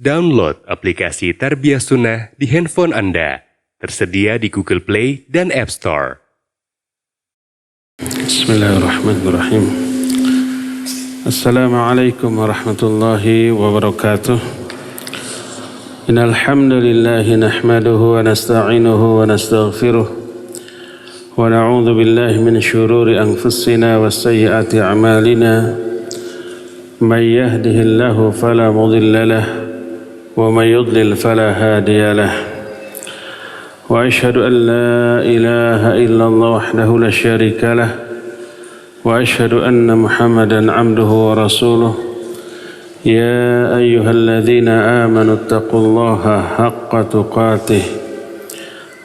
Download aplikasi Tarbiyah Sunnah di handphone Anda. Tersedia di Google Play dan App Store. Bismillahirrahmanirrahim. Assalamualaikum warahmatullahi wabarakatuh. Innal hamdalillah nahmaduhu wa nasta'inuhu wa nastaghfiruh wa na'udzu billahi min shururi anfusina wa sayyiati a'malina. May yahdihillahu fala mudilla lahu wa may yudlil fala hadiya lahu. Wa asyhadu an la ilaha illallah wahdahu la syarika lahu wa asyhadu anna Muhammadan 'abduhu wa rasuluh. Ya ayyuhalladzina amanu taqullaha haqqa tuqatih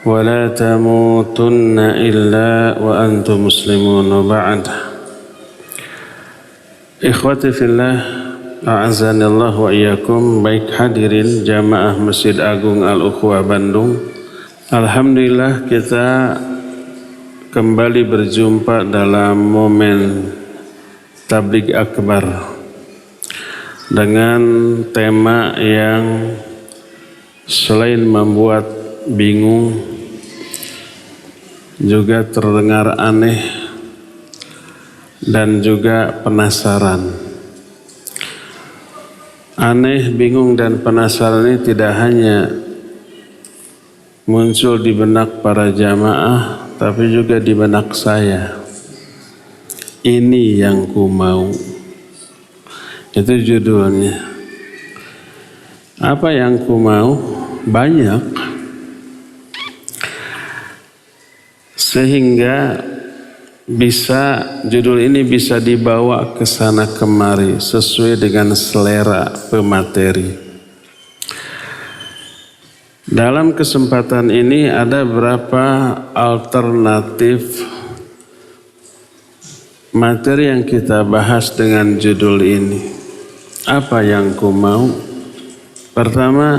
wa la tamutunna illa wa antum muslimun. Ba'd. Ikhwati fillah, a'azanillah wa iyyakum. Baik hadirin jamaah Masjid Agung Al-Ukhwah Bandung, alhamdulillah kita kembali berjumpa dalam momen Tabligh Akbar dengan tema yang selain membuat bingung juga terdengar aneh dan juga penasaran. Aneh, bingung, dan penasaran ini tidak hanya muncul di benak para jamaah, tapi juga di benak saya. Ini yang ku mau. Itu judulnya. Apa yang ku mau? Banyak. Sehingga judul ini bisa dibawa ke sana kemari sesuai dengan selera pemateri. Dalam kesempatan ini ada beberapa alternatif materi yang kita bahas dengan judul ini. Apa yang ku mau? Pertama,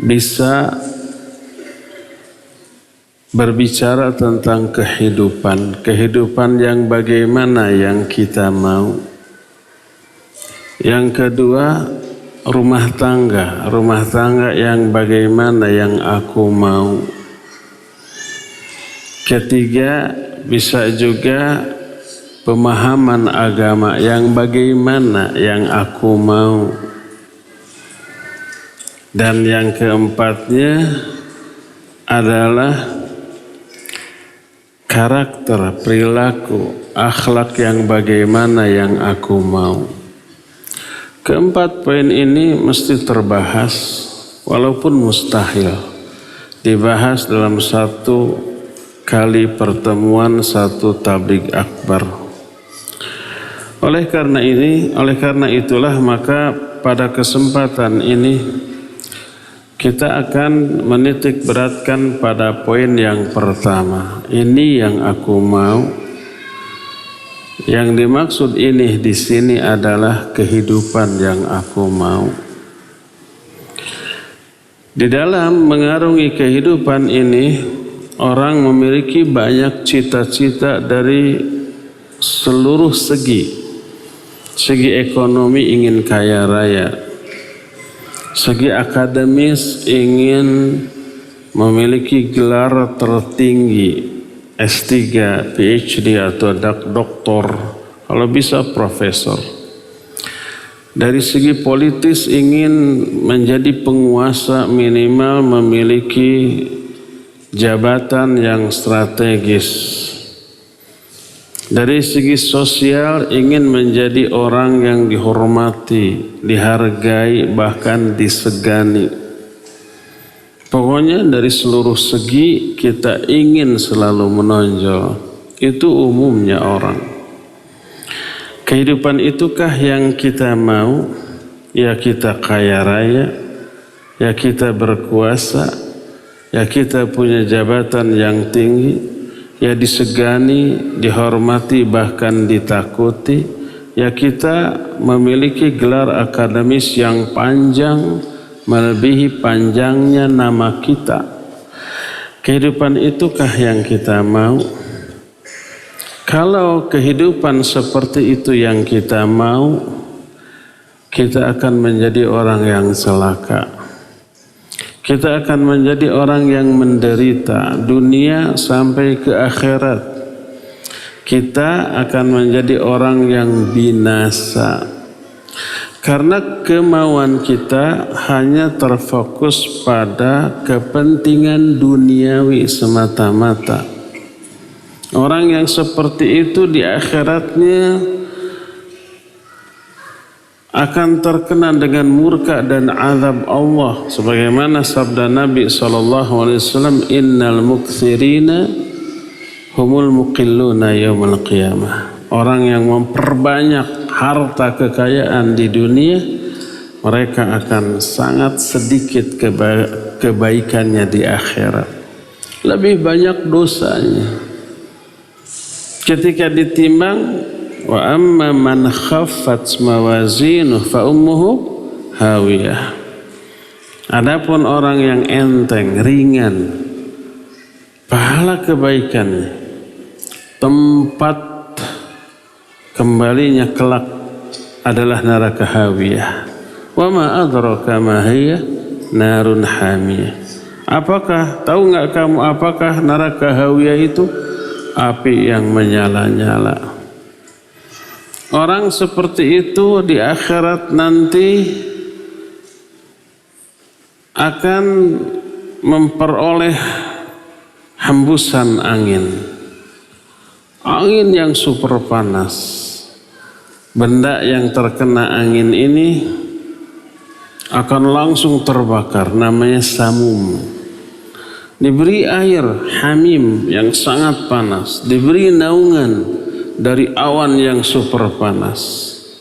bisa berbicara tentang kehidupan yang bagaimana yang kita mau. Yang kedua, rumah tangga yang bagaimana yang aku mau. Ketiga, bisa juga pemahaman agama yang bagaimana yang aku mau. Dan yang keempatnya adalah karakter, perilaku, akhlak yang bagaimana yang aku mau. Keempat poin ini mesti terbahas, walaupun mustahil dibahas dalam satu kali pertemuan satu tabligh akbar. Oleh karena itulah maka pada kesempatan ini kita akan menitik beratkan pada poin yang pertama. Ini yang aku mau. Yang dimaksud ini di sini adalah kehidupan yang aku mau. Di dalam mengarungi kehidupan ini, orang memiliki banyak cita-cita dari seluruh segi. Segi ekonomi ingin kaya raya. Segi akademis ingin memiliki gelar tertinggi, S3, PhD atau doktor, kalau bisa profesor. Dari segi politis ingin menjadi penguasa, minimal memiliki jabatan yang strategis. Dari segi sosial ingin menjadi orang yang dihormati, dihargai, bahkan disegani. Pokoknya dari seluruh segi kita ingin selalu menonjol. Itu umumnya orang. Kehidupan itukah yang kita mau? Ya kita kaya raya, ya kita berkuasa, ya kita punya jabatan yang tinggi, ya disegani, dihormati, bahkan ditakuti. Ya kita memiliki gelar akademis yang panjang, melebihi panjangnya nama kita. Kehidupan itukah yang kita mau? Kalau kehidupan seperti itu yang kita mau, kita akan menjadi orang yang celaka. Kita akan menjadi orang yang menderita dunia sampai ke akhirat. Kita akan menjadi orang yang binasa. Karena kemauan kita hanya terfokus pada kepentingan duniawi semata-mata. Orang yang seperti itu di akhiratnya akan terkena dengan murka dan azab Allah, sebagaimana sabda Nabi SAW, innal mukthirina humul muqilluna yaumil qiyamah. Orang yang memperbanyak harta kekayaan di dunia, mereka akan sangat sedikit kebaikannya di akhirat, lebih banyak dosanya. Ketika ditimbang, wa amma man khaffat mawazinuhu fa ummuhu hawiyah. Adapun orang yang enteng, ringan pahala kebaikannya, tempat kembalinya kelak adalah neraka hawiyah. Wa ma adraka ma hiya narun hamiyah. Apakah tahu enggak kamu apakah neraka hawiyah itu? Api yang menyala-nyala. Orang seperti itu di akhirat nanti akan memperoleh hembusan angin. Angin yang super panas. Benda yang terkena angin ini akan langsung terbakar, namanya samum. Diberi air hamim yang sangat panas, diberi naungan dari awan yang super panas.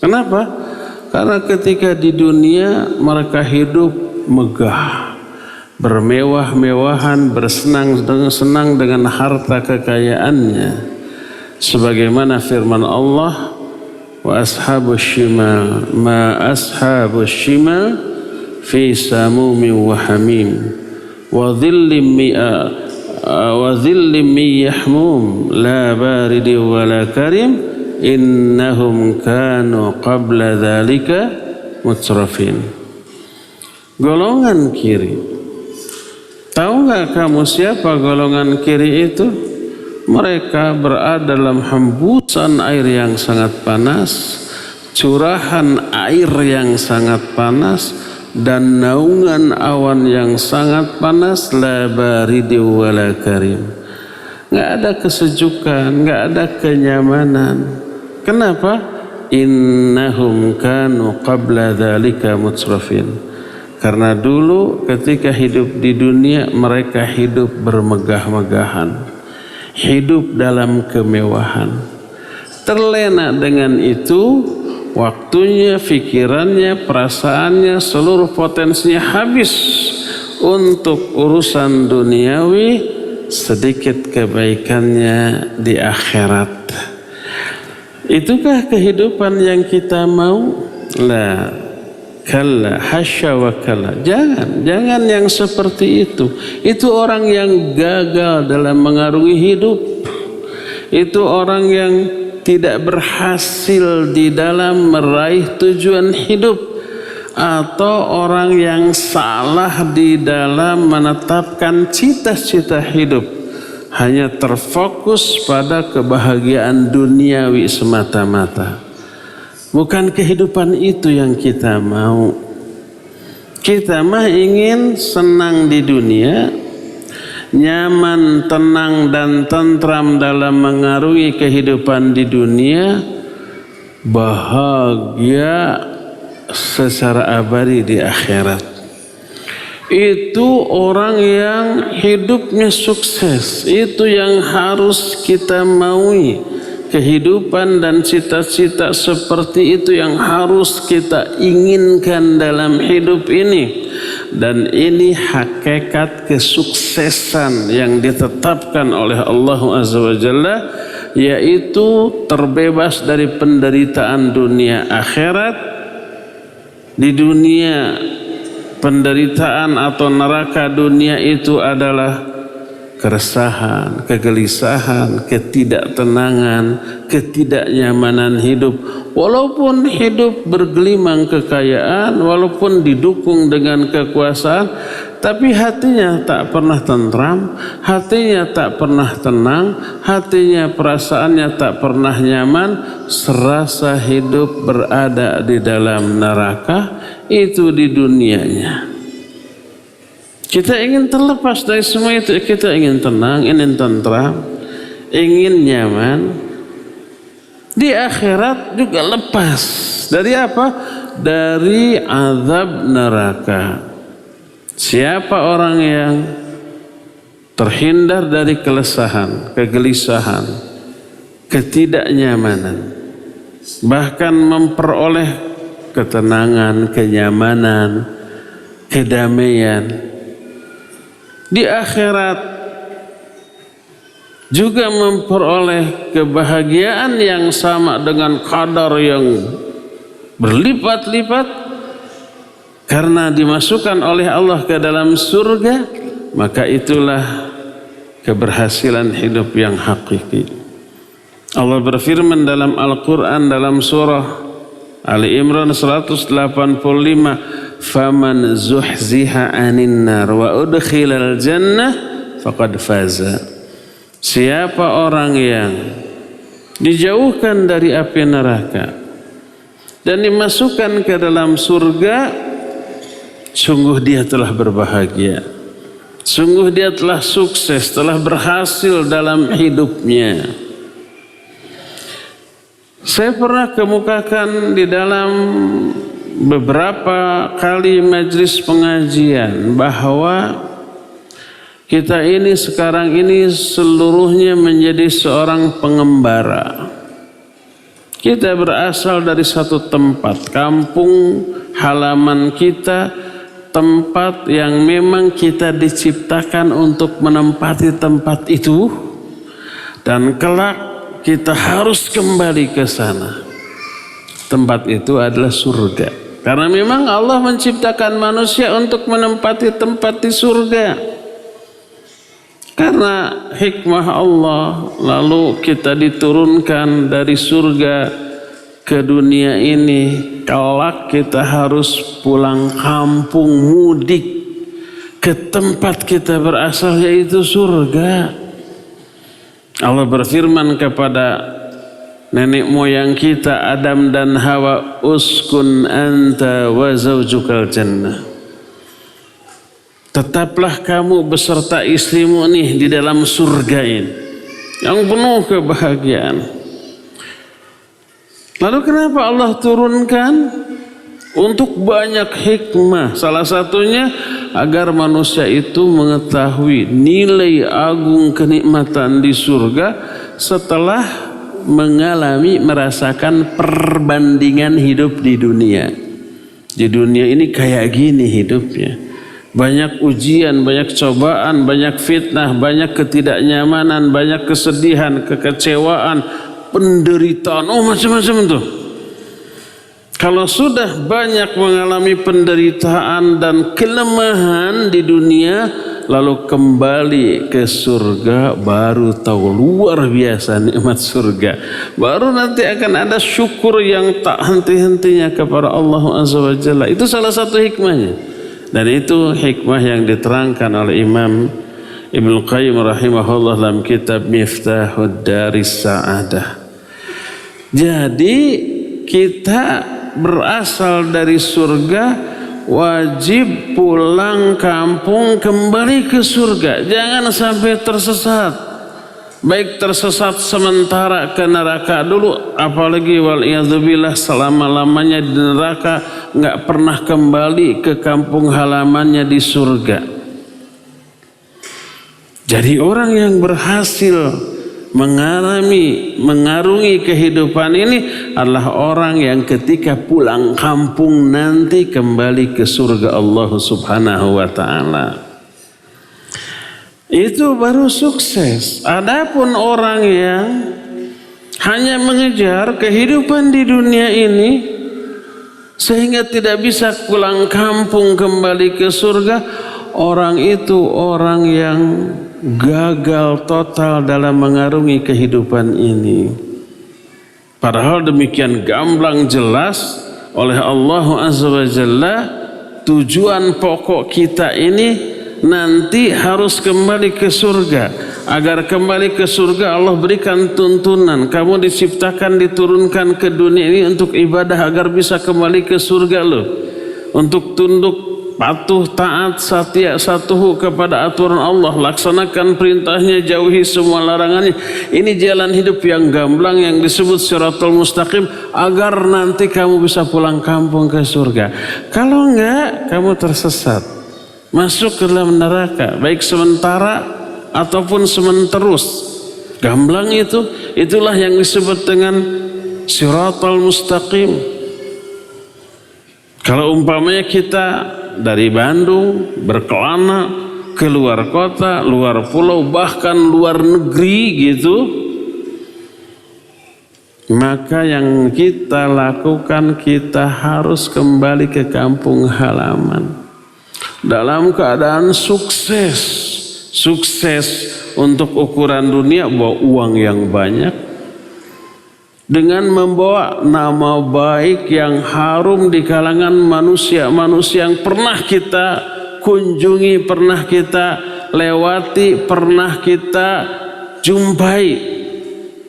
Kenapa? Karena ketika di dunia mereka hidup megah, bermewah-mewahan, bersenang-senang dengan harta kekayaannya. Sebagaimana firman Allah, wa ashabus shimal ma ashabus shimal fi samumin wa hamim wa dhillim yahmum la baridi wa la karim innahum kanu qabla dhalika mutrafin. Golongan kiri. Tahu nggak kamu siapa golongan kiri itu? Mereka berada dalam hembusan air yang sangat panas, curahan air yang sangat panas, dan naungan awan yang sangat panas, la baridi wala karim. Nggak ada kesejukan, nggak ada kenyamanan. Kenapa? Innahum kanu qabla dzalika mutrafin. Karena dulu ketika hidup di dunia mereka hidup bermegah-megahan, hidup dalam kemewahan. Terlena dengan itu, waktunya, pikirannya, perasaannya, seluruh potensinya habis untuk urusan duniawi, sedikit kebaikannya di akhirat. Itukah kehidupan yang kita mau? La, kalla, hasya wa kalla. Jangan yang seperti itu. Itu orang yang gagal dalam mengarungi hidup. Itu orang yang tidak berhasil di dalam meraih tujuan hidup, atau orang yang salah di dalam menetapkan cita-cita hidup, hanya terfokus pada kebahagiaan duniawi semata-mata. Bukan kehidupan itu yang kita mau. Kita mah ingin senang di dunia, nyaman, tenang, dan tentram dalam mengarungi kehidupan di dunia, bahagia secara abadi di akhirat. Itu orang yang hidupnya sukses. Itu yang harus kita maui. Kehidupan dan cita-cita seperti itu yang harus kita inginkan dalam hidup ini. Dan ini hakikat kesuksesan yang ditetapkan oleh Allah Azza wa Jalla, yaitu terbebas dari penderitaan dunia akhirat. Di dunia, penderitaan atau neraka dunia itu adalah keresahan, kegelisahan, ketidaktenangan, ketidaknyamanan hidup. Walaupun hidup bergelimang kekayaan, walaupun didukung dengan kekuasaan, tapi hatinya tak pernah tentram, hatinya tak pernah tenang, hatinya perasaannya tak pernah nyaman, serasa hidup berada di dalam neraka, itu di dunianya. Kita ingin terlepas dari semua itu, kita ingin tenang, ingin tentram, ingin nyaman. Di akhirat juga lepas dari apa? Dari azab neraka. Siapa orang yang terhindar dari kelesahan, kegelisahan, ketidaknyamanan, bahkan memperoleh ketenangan, kenyamanan, kedamaian, di akhirat juga memperoleh kebahagiaan yang sama dengan kadar yang berlipat-lipat karena dimasukkan oleh Allah ke dalam surga, maka itulah keberhasilan hidup yang hakiki. Allah berfirman dalam Al-Quran dalam surah Ali Imran 185, faman zuhziha anin nar wa udkhilal jannah faqad faza. Siapa orang yang dijauhkan dari api neraka dan dimasukkan ke dalam surga, sungguh dia telah berbahagia, sungguh dia telah sukses, telah berhasil dalam hidupnya. Saya pernah kemukakan di dalam beberapa kali majelis pengajian bahwa kita ini sekarang ini seluruhnya menjadi seorang pengembara. Kita berasal dari satu tempat, kampung halaman kita, tempat yang memang kita diciptakan untuk menempati tempat itu, dan kelak kita harus kembali ke sana. Tempat itu adalah surga. Karena memang Allah menciptakan manusia untuk menempati tempat di surga. Karena hikmah Allah, lalu kita diturunkan dari surga ke dunia ini. Kelak kita harus pulang kampung, mudik ke tempat kita berasal, yaitu surga. Allah berfirman kepada nenek moyang kita Adam dan Hawa, uskun anta wa zaujukal jannah. Tetaplah kamu beserta istrimu nih di dalam surga ini yang penuh kebahagiaan. Lalu kenapa Allah turunkan? Untuk banyak hikmah. Salah satunya agar manusia itu mengetahui nilai agung kenikmatan di surga setelah merasakan perbandingan hidup di dunia. Di dunia ini kayak gini hidupnya. Banyak ujian, banyak cobaan, banyak fitnah, banyak ketidaknyamanan, banyak kesedihan, kekecewaan, penderitaan, macam-macam tuh. Kalau sudah banyak mengalami penderitaan dan kelemahan di dunia, lalu kembali ke surga, baru tahu luar biasa nikmat surga. Baru nanti akan ada syukur yang tak henti-hentinya kepada Allah Azza wa Jalla. Itu salah satu hikmahnya. Dan itu hikmah yang diterangkan oleh Imam Ibnu Qayyim rahimahullah dalam kitab Miftahud Daris Sa'adah. Jadi kita berasal dari surga, wajib pulang kampung kembali ke surga. Jangan sampai tersesat. Baik tersesat sementara ke neraka dulu, apalagi wal'iyadzubillah selama-lamanya di neraka, nggak pernah kembali ke kampung halamannya di surga. Jadi orang yang berhasil mengarungi kehidupan ini adalah orang yang ketika pulang kampung nanti kembali ke surga Allah Subhanahu wa ta'ala. Itu baru sukses. Adapun orang yang hanya mengejar kehidupan di dunia ini sehingga tidak bisa pulang kampung kembali ke surga, orang itu orang yang gagal total dalam mengarungi kehidupan ini. Padahal demikian gamblang jelas oleh Allah Azza wa Jalla, tujuan pokok kita ini nanti harus kembali ke surga. Agar kembali ke surga Allah berikan tuntunan, kamu diciptakan diturunkan ke dunia ini untuk ibadah agar bisa kembali ke surga loh. Untuk tunduk, patuh, taat, setia, satuhu kepada aturan Allah, laksanakan perintahnya, jauhi semua larangannya. Ini jalan hidup yang gamblang yang disebut Shiratal Mustaqim, agar nanti kamu bisa pulang kampung ke surga. Kalau enggak, kamu tersesat, masuk ke dalam neraka, baik sementara ataupun sementerus. Gamblang itulah yang disebut dengan Shiratal Mustaqim. Kalau umpamanya kita dari Bandung berkelana ke luar kota, luar pulau, bahkan luar negeri gitu, maka yang kita lakukan, kita harus kembali ke kampung halaman dalam keadaan sukses untuk ukuran dunia, bawa uang yang banyak, dengan membawa nama baik yang harum di kalangan manusia yang pernah kita kunjungi, pernah kita lewati, pernah kita jumpai.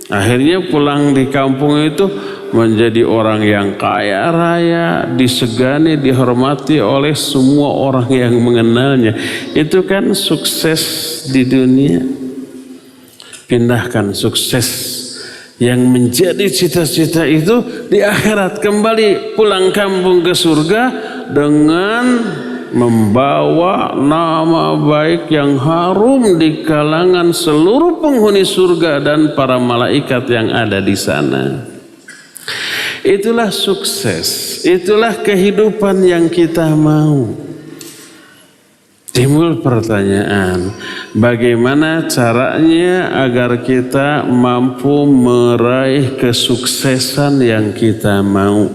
Akhirnya pulang di kampung itu menjadi orang yang kaya raya, disegani, dihormati oleh semua orang yang mengenalnya. Itu kan sukses di dunia. Pindahkan sukses yang menjadi cita-cita itu di akhirat, kembali pulang kampung ke surga dengan membawa nama baik yang harum di kalangan seluruh penghuni surga dan para malaikat yang ada di sana. Itulah sukses, itulah kehidupan yang kita mau. Timbul pertanyaan, bagaimana caranya agar kita mampu meraih kesuksesan yang kita mau?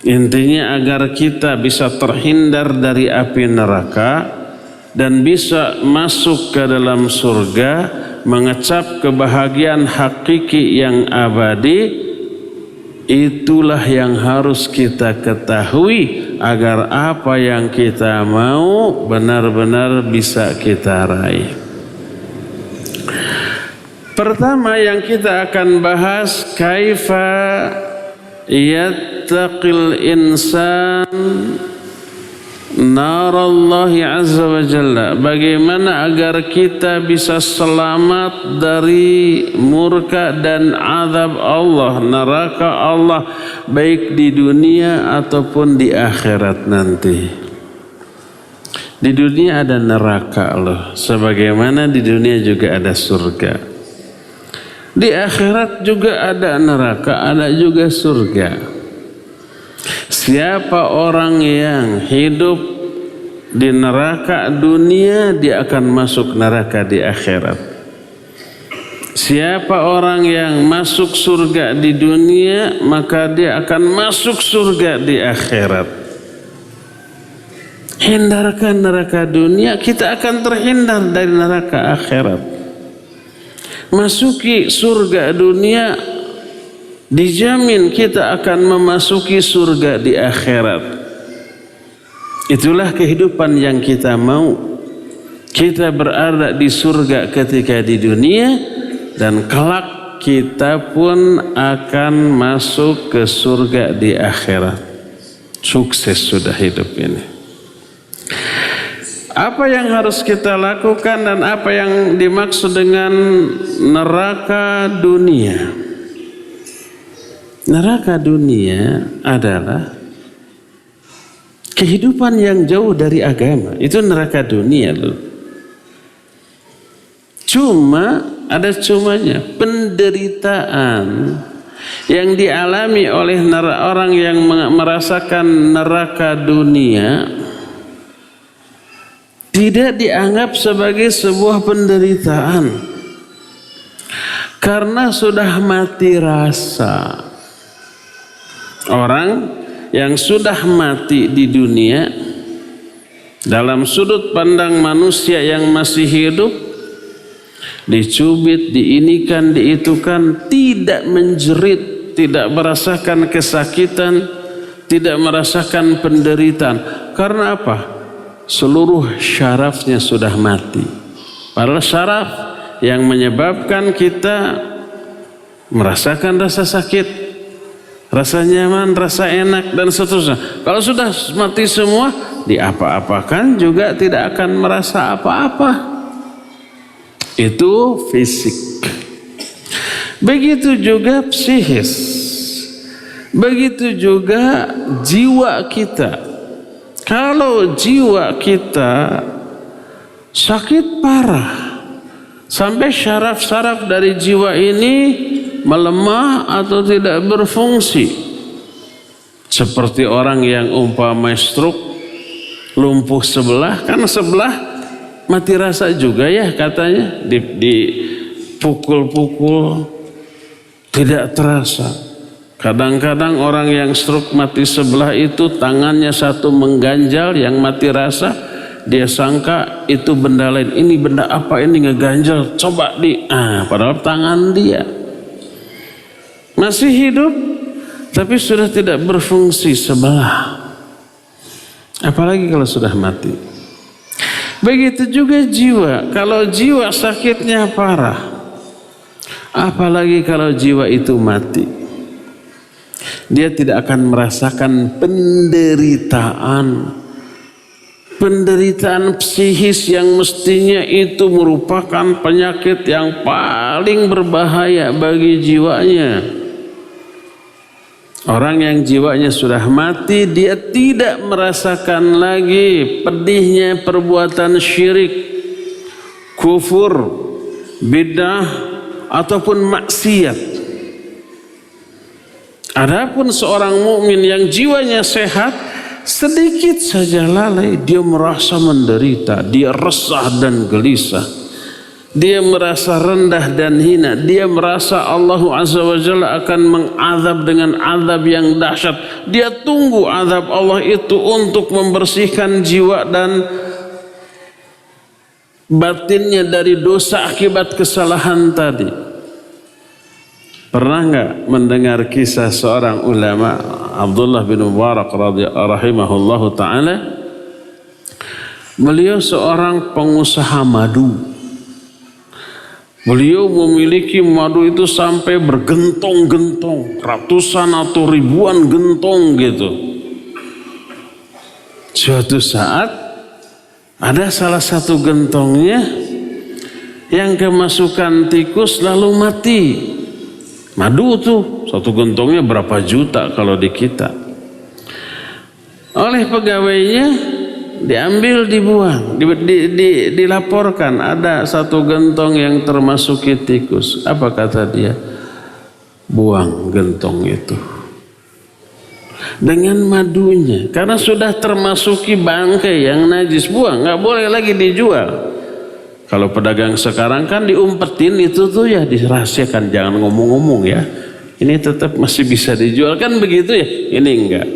Intinya agar kita bisa terhindar dari api neraka dan bisa masuk ke dalam surga, mengecap kebahagiaan hakiki yang abadi. Itulah yang harus kita ketahui agar apa yang kita mau benar-benar bisa kita raih. Pertama yang kita akan bahas, kaifa yattaqil insan narallahi azza wa jalla. Bagaimana agar kita bisa selamat dari murka dan azab Allah, neraka Allah, baik di dunia ataupun di akhirat nanti. Di dunia ada neraka loh, sebagaimana di dunia juga ada surga. Di akhirat juga ada neraka, ada juga surga. Siapa orang yang hidup di neraka dunia, dia akan masuk neraka di akhirat. Siapa orang yang masuk surga di dunia, maka dia akan masuk surga di akhirat. Hindarkan neraka dunia, kita akan terhindar dari neraka akhirat. Masuki surga dunia, dijamin kita akan memasuki surga di akhirat. Itulah kehidupan yang kita mau. Kita berada di surga ketika di dunia, dan kelak kita pun akan masuk ke surga di akhirat. Sukses sudah hidup ini. Apa yang harus kita lakukan dan apa yang dimaksud dengan neraka dunia? Neraka dunia adalah kehidupan yang jauh dari agama. Itu neraka dunia loh. Cuma ada cumanya, penderitaan yang dialami oleh orang yang merasakan neraka dunia tidak dianggap sebagai sebuah penderitaan, karena sudah mati rasa. Orang yang sudah mati di dunia, dalam sudut pandang manusia yang masih hidup, dicubit, diinikan, diitukan, tidak menjerit, tidak merasakan kesakitan, tidak merasakan penderitaan. Karena apa? Seluruh syarafnya sudah mati. Padahal syaraf yang menyebabkan kita merasakan rasa sakit, rasa nyaman, rasa enak, dan seterusnya. Kalau sudah mati semua, diapa-apakan juga tidak akan merasa apa-apa. Itu fisik. Begitu juga psikis. Begitu juga jiwa kita. Kalau jiwa kita sakit parah, sampai syaraf-syaraf dari jiwa ini melemah atau tidak berfungsi, seperti orang yang umpama stroke, lumpuh sebelah, karena sebelah mati rasa juga ya katanya, dipukul-pukul tidak terasa. Kadang-kadang orang yang stroke mati sebelah itu tangannya satu mengganjal, yang mati rasa dia sangka itu benda lain. Ini benda apa ini ngeganjal, coba padahal tangan dia masih hidup tapi sudah tidak berfungsi sebelah. Apalagi kalau sudah mati. Begitu juga jiwa. Kalau jiwa sakitnya parah, apalagi kalau jiwa itu mati, dia tidak akan merasakan penderitaan. Penderitaan psikis yang mestinya itu merupakan penyakit yang paling berbahaya bagi jiwanya. Orang yang jiwanya sudah mati, dia tidak merasakan lagi pedihnya perbuatan syirik, kufur, bid'ah, ataupun maksiat. Adapun seorang mukmin yang jiwanya sehat, sedikit saja lalai dia merasa menderita, dia resah dan gelisah. Dia merasa rendah dan hina. Dia merasa Allah Azza wa Jalla akan mengazab dengan azab yang dahsyat. Dia tunggu azab Allah itu untuk membersihkan jiwa dan batinnya dari dosa akibat kesalahan tadi. Pernah enggak mendengar kisah seorang ulama, Abdullah bin Mubarak rahimahullahu ta'ala? Beliau seorang pengusaha madu. Beliau memiliki madu itu sampai bergentong-gentong, ratusan atau ribuan gentong gitu. Suatu saat ada salah satu gentongnya yang kemasukan tikus lalu mati. Madu tuh satu gentongnya berapa juta kalau di kita. Oleh pegawainya diambil, dibuang, dilaporkan ada satu gentong yang termasuki tikus. Apa kata dia? Buang gentong itu dengan madunya, karena sudah termasuki bangkai yang najis. Buang, nggak boleh lagi dijual. Kalau pedagang sekarang kan diumpetin itu tuh ya, dirahasiakan, jangan ngomong-ngomong ya. Ini tetap masih bisa dijual kan begitu ya? Ini enggak.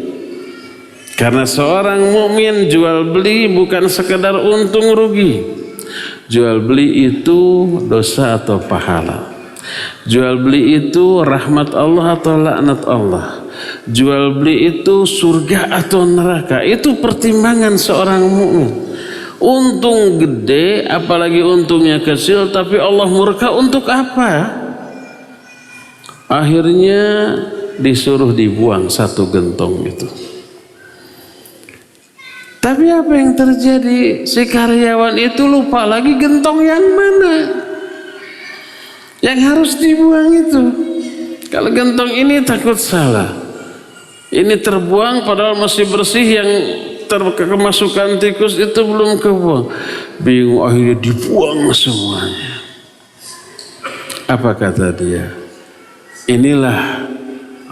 Karena seorang mukmin jual beli bukan sekedar untung rugi. Jual beli itu dosa atau pahala. Jual beli itu rahmat Allah atau laknat Allah. Jual beli itu surga atau neraka. Itu pertimbangan seorang mukmin. Untung gede, apalagi untungnya kecil, tapi Allah murka, untuk apa? Akhirnya disuruh dibuang satu gentong itu. Tapi apa yang terjadi? Si karyawan itu lupa lagi gentong yang mana yang harus dibuang itu. Kalau gentong ini takut salah, ini terbuang padahal masih bersih, yang terkemasukan tikus itu belum kebuang. Bingung, akhirnya dibuang semuanya. Apa kata dia? Inilah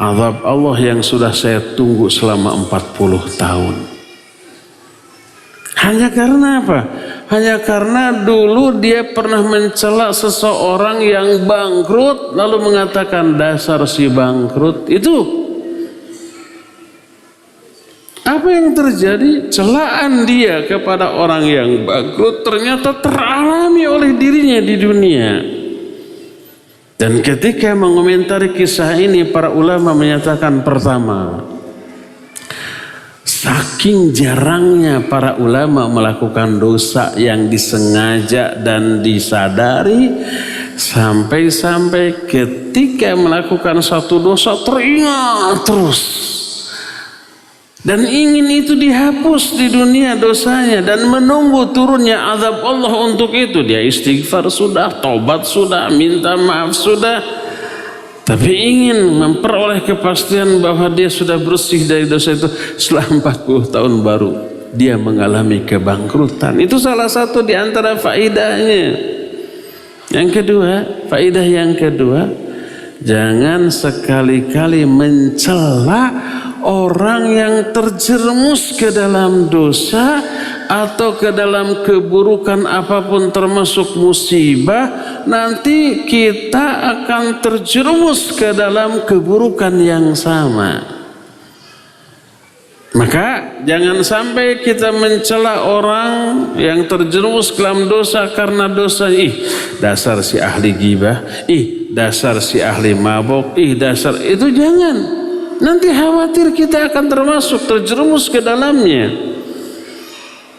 azab Allah yang sudah saya tunggu selama 40 tahun. Hanya karena apa? Hanya karena dulu dia pernah mencela seseorang yang bangkrut, lalu mengatakan dasar si bangkrut. Itu apa Apa yang terjadi? Celaan dia kepada orang yang bangkrut ternyata teralami oleh dirinya di dunia. Dan ketika mengomentari kisah ini, para ulama menyatakan, pertama, saking jarangnya para ulama melakukan dosa yang disengaja dan disadari, sampai-sampai ketika melakukan satu dosa teringat terus dan ingin itu dihapus di dunia dosanya dan menunggu turunnya azab Allah untuk itu. Dia istighfar sudah, taubat sudah, minta maaf sudah, tapi ingin memperoleh kepastian bahwa dia sudah bersih dari dosa itu. Setelah 40 tahun baru dia mengalami kebangkrutan. Itu salah satu di antara faedahnya. Yang kedua, faedah yang kedua, jangan sekali-kali mencela orang yang terjerumus ke dalam dosa atau ke dalam keburukan apapun termasuk musibah. Nanti kita akan terjerumus ke dalam keburukan yang sama. Maka jangan sampai kita mencela orang yang terjerumus ke dalam dosa karena dosa. Dasar si ahli ghibah, dasar si ahli mabok, dasar itu, jangan. Nanti khawatir kita akan terjerumus ke dalamnya.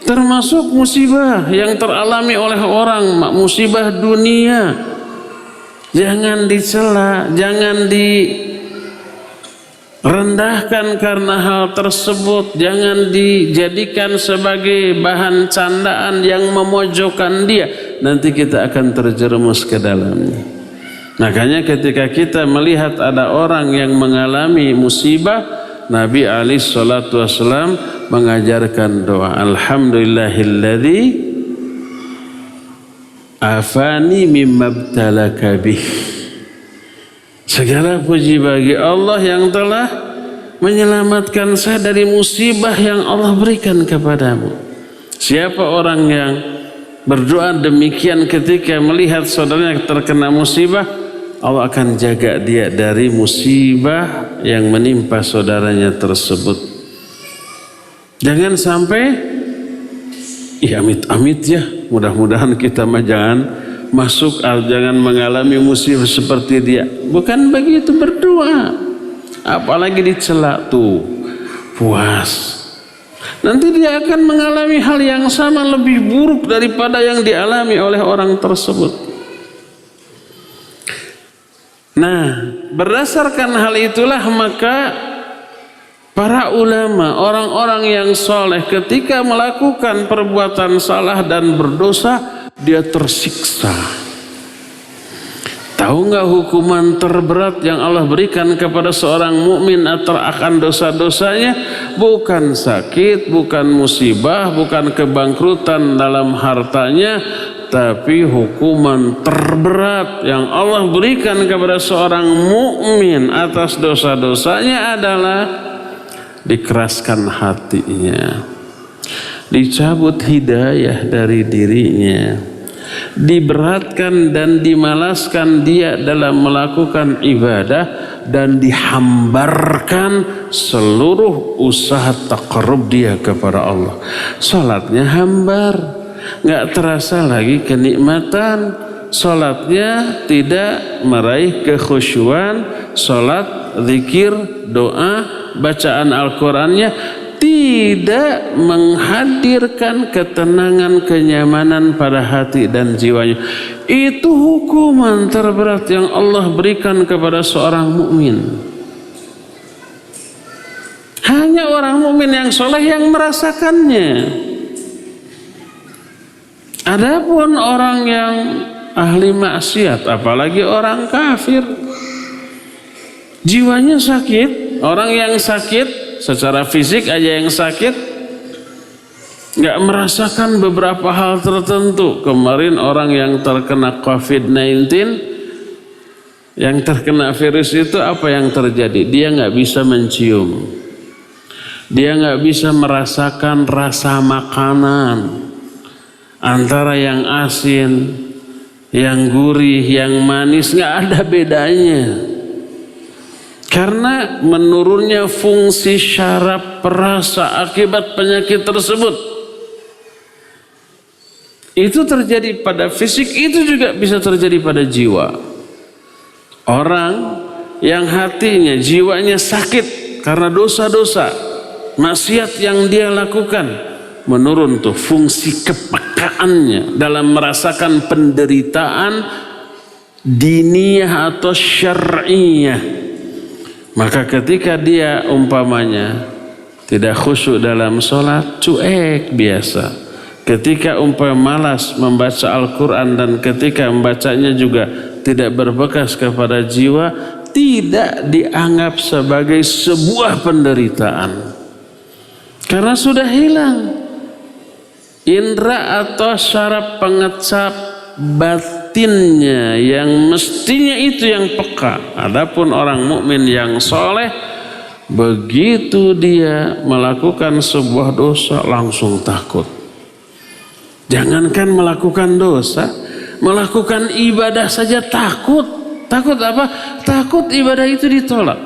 Termasuk musibah yang teralami oleh orang, musibah dunia. Jangan dicela, jangan direndahkan karena hal tersebut. Jangan dijadikan sebagai bahan candaan yang memojokkan dia. Nanti kita akan terjerumus ke dalamnya. Makanya ketika kita melihat ada orang yang mengalami musibah, Nabi alaihi salatu wasallam mengajarkan doa, alhamdulillahilladzi afani mimma ibtalaka bih. Segala puji bagi Allah yang telah menyelamatkan saya dari musibah yang Allah berikan kepadamu. Siapa orang yang berdoa demikian ketika melihat saudaranya terkena musibah, Allah akan jaga dia dari musibah yang menimpa saudaranya tersebut. Jangan sampai, amit-amit ya, mudah-mudahan kita jangan masuk, jangan mengalami musibah seperti dia. Bukan begitu berdoa, apalagi dicela, tuh puas. Nanti dia akan mengalami hal yang sama, lebih buruk daripada yang dialami oleh orang tersebut. Nah, berdasarkan hal itulah maka para ulama, orang-orang yang soleh ketika melakukan perbuatan salah dan berdosa, dia tersiksa. Tahu nggak hukuman terberat yang Allah berikan kepada seorang mukmin atau akan dosa-dosanya? Bukan sakit, bukan musibah, bukan kebangkrutan dalam hartanya, tapi hukuman terberat yang Allah berikan kepada seorang mukmin atas dosa-dosanya adalah dikeraskan hatinya, dicabut hidayah dari dirinya, diberatkan dan dimalaskan dia dalam melakukan ibadah, dan dihambarkan seluruh usaha taqarrub dia kepada Allah. Salatnya hambar, nggak terasa lagi kenikmatan. Salatnya tidak meraih kekhusyuan. Salat, zikir, doa, bacaan Al-Qurannya tidak menghadirkan ketenangan, kenyamanan pada hati dan jiwanya. Itu hukuman terberat yang Allah berikan kepada seorang mukmin. Hanya orang mukmin yang soleh yang merasakannya. Adapun orang yang ahli maksiat, apalagi orang kafir, jiwanya sakit. Orang yang sakit secara fisik aja yang sakit, nggak merasakan beberapa hal tertentu. Kemarin orang yang terkena COVID-19, yang terkena virus itu apa yang terjadi? Dia nggak bisa mencium, dia nggak bisa merasakan rasa makanan, antara yang asin, yang gurih, yang manis, nggak ada bedanya. Karena menurunnya fungsi syaraf perasa akibat penyakit tersebut. Itu terjadi pada fisik, itu juga bisa terjadi pada jiwa. Orang yang hatinya, jiwanya sakit karena dosa-dosa, maksiat yang dia lakukan, menurun tuh fungsi kepekaannya dalam merasakan penderitaan diniyah atau syar'iyah. Maka ketika dia umpamanya tidak khusyuk dalam sholat, cuek biasa. Ketika malas membaca Al-Quran dan ketika membacanya juga tidak berbekas kepada jiwa, tidak dianggap sebagai sebuah penderitaan. Karena sudah hilang indera atau syaraf pengecap batinnya yang mestinya itu yang peka. Adapun orang mukmin yang soleh, begitu dia melakukan sebuah dosa langsung takut. Jangankan melakukan dosa, melakukan ibadah saja takut. Takut apa? Takut ibadah itu ditolak.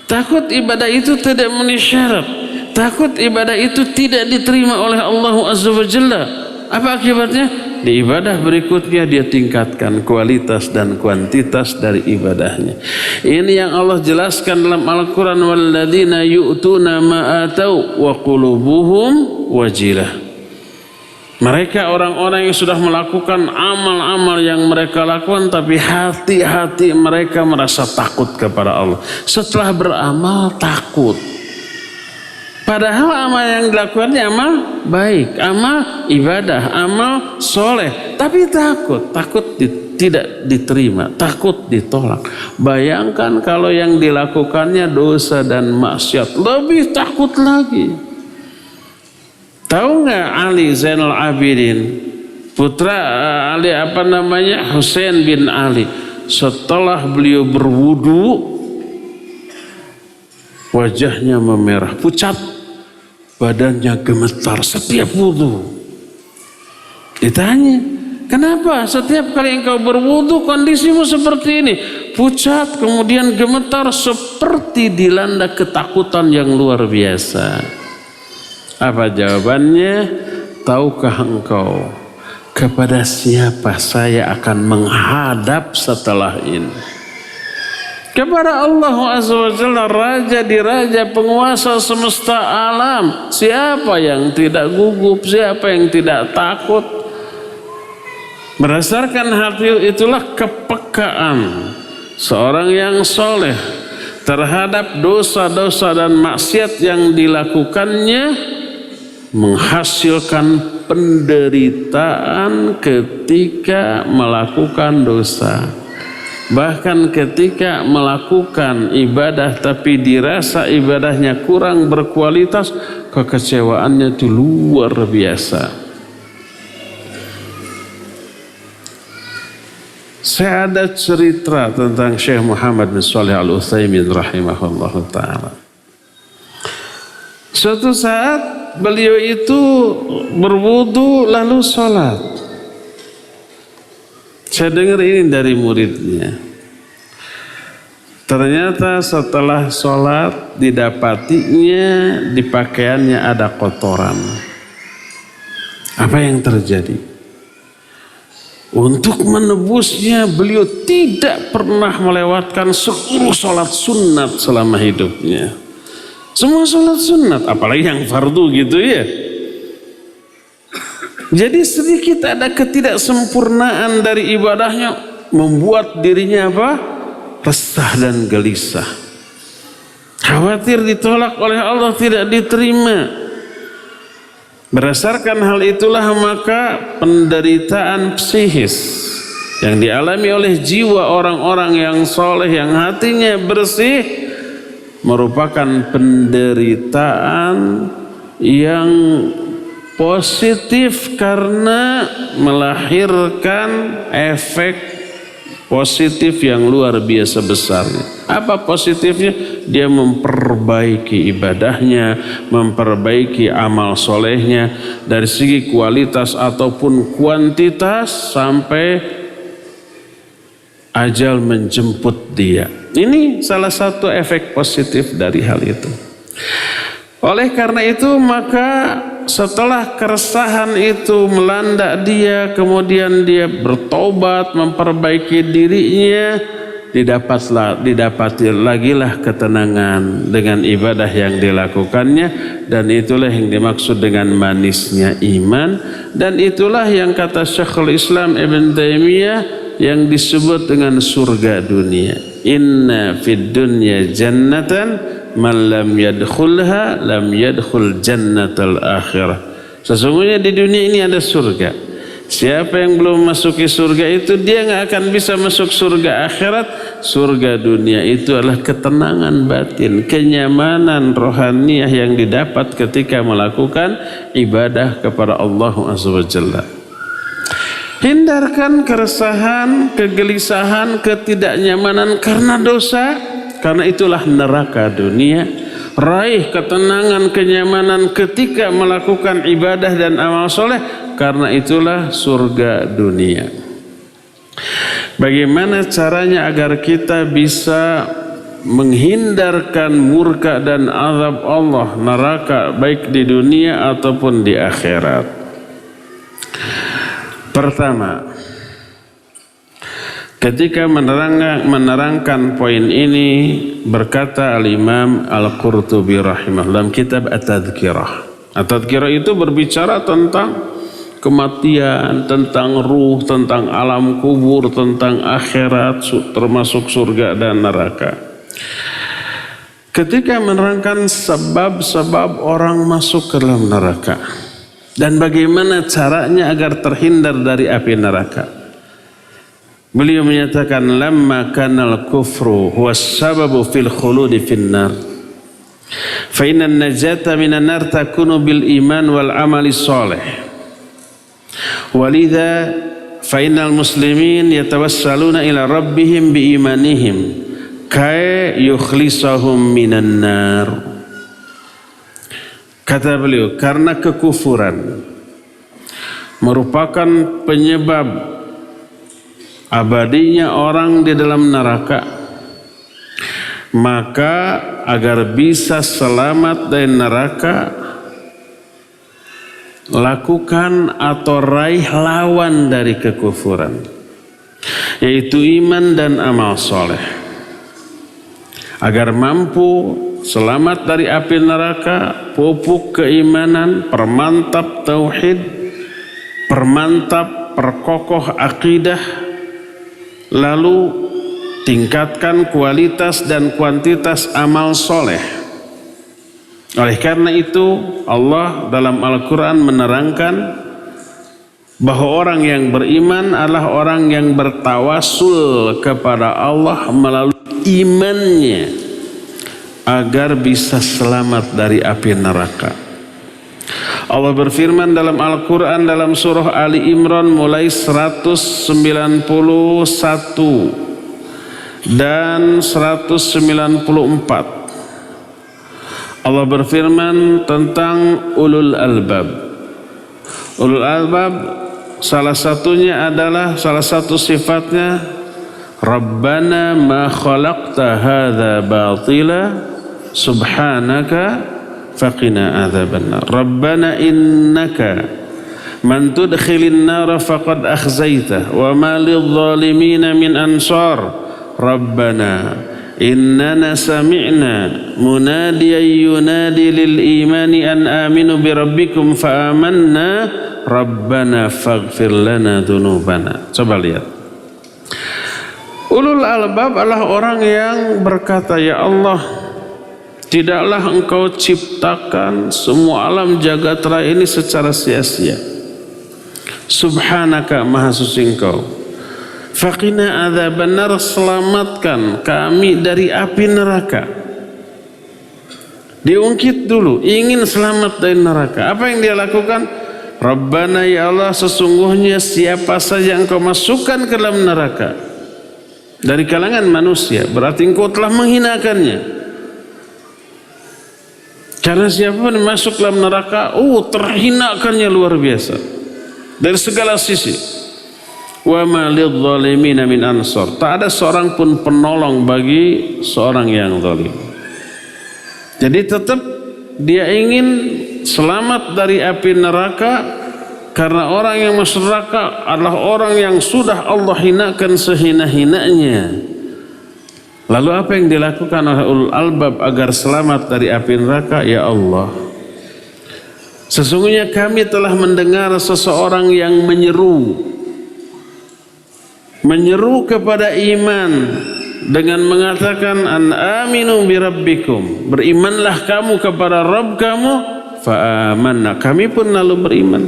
Takut ibadah itu tidak memenuhi syarat. Takut ibadah itu tidak diterima oleh Allah Azza wa Jalla. Apa akibatnya? Di ibadah berikutnya dia tingkatkan kualitas dan kuantitas dari ibadahnya. Ini yang Allah jelaskan dalam Al-Quran, walladzina yu'tuna ma atau wa qulubuhum wajilah. Mereka orang-orang yang sudah melakukan amal-amal yang mereka lakukan, tapi hati-hati mereka merasa takut kepada Allah. Setelah beramal takut. Padahal amal yang dilakukannya amal baik, amal ibadah, amal soleh, tapi takut tidak diterima, takut ditolak. Bayangkan kalau yang dilakukannya dosa dan maksiat, lebih takut lagi. Tahu nggak Ali Zainal Abidin, putra Ali Husain bin Ali, setelah beliau berwudu wajahnya memerah, pucat, badannya gemetar setiap wudu. Ditanya, kenapa setiap kali engkau berwudu kondisimu seperti ini? Pucat, kemudian gemetar, seperti dilanda ketakutan yang luar biasa. Apa jawabannya? Tahukah engkau kepada siapa saya akan menghadap setelah ini? Kepada Allah Azza wa Jalla, Raja di Raja, penguasa semesta alam. Siapa yang tidak gugup? Siapa yang tidak takut? Berdasarkan hati itulah kepekaan seorang yang soleh terhadap dosa-dosa dan maksiat yang dilakukannya, menghasilkan penderitaan ketika melakukan dosa. Bahkan ketika melakukan ibadah tapi dirasa ibadahnya kurang berkualitas, kekecewaannya itu luar biasa. Saya ada cerita tentang Syekh Muhammad bin Shalih Al-Utsaimin rahimahullah ta'ala. Suatu saat beliau itu berwudu lalu sholat. Saya dengar ini dari muridnya. Ternyata setelah sholat didapatinya di pakaiannya ada kotoran. Apa yang terjadi? Untuk menebusnya beliau tidak pernah melewatkan seluruh sholat sunat selama hidupnya. Semua sholat sunat, apalagi yang fardu gitu ya. Jadi sedikit ada ketidaksempurnaan dari ibadahnya, membuat dirinya apa? Resah dan gelisah. Khawatir ditolak oleh Allah, tidak diterima. Berdasarkan hal itulah maka penderitaan psikis yang dialami oleh jiwa orang-orang yang soleh, yang hatinya bersih, merupakan penderitaan yang positif karena melahirkan efek positif yang luar biasa besarnya. Apa positifnya? Dia memperbaiki ibadahnya, memperbaiki amal solehnya dari segi kualitas ataupun kuantitas sampai ajal menjemput dia. Ini salah satu efek positif dari hal itu. Oleh karena itu maka setelah keresahan itu melanda dia, kemudian dia bertobat, memperbaiki dirinya, didapati lagilah ketenangan dengan ibadah yang dilakukannya, dan itulah yang dimaksud dengan manisnya iman, dan itulah yang kata Syekhul Islam Ibn Taimiyah yang disebut dengan surga dunia. Inna fid dunya jannatan man lam yadkhulha lam yadkhul jannatal akhirah. Sesungguhnya di dunia ini ada surga. Siapa yang belum masuki surga itu, dia nggak akan bisa masuk surga akhirat. Surga dunia itu adalah ketenangan batin, kenyamanan rohaniyah yang didapat ketika melakukan ibadah kepada Allah Azza wa Jalla. Hindarkan keresahan, kegelisahan, ketidaknyamanan karena dosa, karena itulah neraka dunia. Raih ketenangan, kenyamanan ketika melakukan ibadah dan amal soleh, karena itulah surga dunia. Bagaimana caranya agar kita bisa menghindarkan murka dan azab Allah, neraka, baik di dunia ataupun di akhirat? Pertama, ketika menerangkan poin ini, berkata Al-Imam Al-Qurtubi rahimahullah dalam kitab At-Tadhkirah. At-Tadhkirah itu berbicara tentang kematian, tentang ruh, tentang alam kubur, tentang akhirat, termasuk surga dan neraka. Ketika menerangkan sebab-sebab orang masuk ke dalam neraka dan bagaimana caranya agar terhindar dari api neraka, beliau menyatakan lamma kanal kufru huwa sababu fil khuludi finnar fa inna najata minan nar takunu bil iman wal amali salih walidha fa innal muslimin yatawassaluna ila rabbihim bi imanihim kay yukhlisahum minan nar. Kata beliau, karena kekufuran merupakan penyebab abadinya orang di dalam neraka, maka agar bisa selamat dari neraka, lakukan atau raih lawan dari kekufuran, yaitu iman dan amal soleh. Agar mampu selamat dari api neraka, pupuk keimanan, permantap tauhid, perkokoh akidah, lalu tingkatkan kualitas dan kuantitas amal soleh. Oleh karena itu Allah dalam Al-Quran menerangkan bahwa orang yang beriman adalah orang yang bertawasul kepada Allah melalui imannya agar bisa selamat dari api neraka. Allah berfirman dalam Al-Quran dalam surah Ali Imran mulai 191 dan 194. Allah berfirman tentang ulul albab. Ulul albab salah satunya adalah, salah satu sifatnya, Rabbana ma khalaqta hadza batila subhanaka faqina adzabannar. Rabbana innaka man tudkhilin nar faqad akhzaita wa ma lidh-dhalimin min ansar. Rabbana innana sami'na munadiyan yunadi lil imani an aminu bi rabbikum fa amanna rabbana faghfir lana dzunubana. Coba lihat. Ulul albab adalah orang yang berkata, ya Allah, tidaklah engkau ciptakan semua alam jagat raya ini secara sia-sia. Subhanaka, maha suci engkau. Faqina adzabannar, selamatkan kami dari api neraka. Diungkit dulu, ingin selamat dari neraka. Apa yang dia lakukan? Rabbana, ya Allah, sesungguhnya siapa saja engkau masukkan ke dalam neraka dari kalangan manusia, berarti engkau telah menghinakannya. Karena siapapun masuk dalam neraka, terhinakannya luar biasa dari segala sisi. wa ma lidh-dhalimin min ansar. Tak ada seorang pun penolong bagi seorang yang zalim. Jadi tetap dia ingin selamat dari api neraka, karena orang yang masuk neraka adalah orang yang sudah Allah hinakan sehina-hinanya. Lalu apa yang dilakukan oleh ulul albab agar selamat dari api neraka? Ya Allah, sesungguhnya kami telah mendengar seseorang yang menyeru kepada iman dengan mengatakan an aminu bi rabbikum, berimanlah kamu kepada Rabb kamu. Fa amanna, kami pun lalu beriman.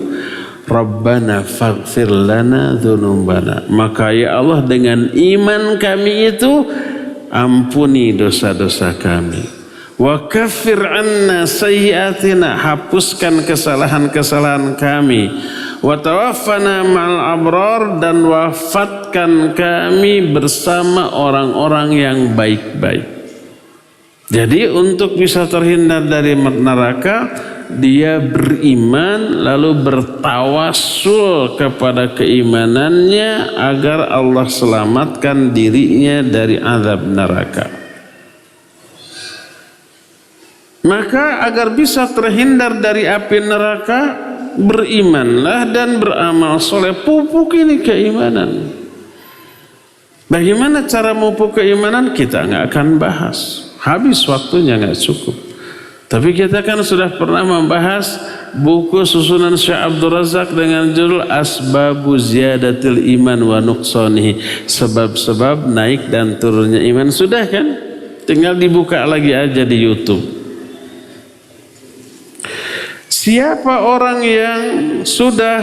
Rabbana faghfir lana dzunubana, maka ya Allah dengan iman kami itu ampuni dosa-dosa kami. Wa kaffir anna sayyi'atina, hapuskan kesalahan-kesalahan kami. Wa tawaffana ma'al abrar, dan wafatkan kami bersama orang-orang yang baik-baik. Jadi untuk bisa terhindar dari neraka, dia beriman lalu bertawassul kepada keimanannya agar Allah selamatkan dirinya dari azab neraka. Maka agar bisa terhindar dari api neraka, berimanlah dan beramal soleh. Pupuk ini keimanan. Bagaimana cara memupuk keimanan? Kita nggak akan bahas, habis waktunya, nggak cukup. Tapi kita kan sudah pernah membahas buku susunan Syekh Abdul Razak dengan judul Asbabu Ziyadatil Iman wa Nuqsanihi, sebab-sebab naik dan turunnya iman. Sudah kan? Tinggal dibuka lagi aja di YouTube. Siapa orang yang sudah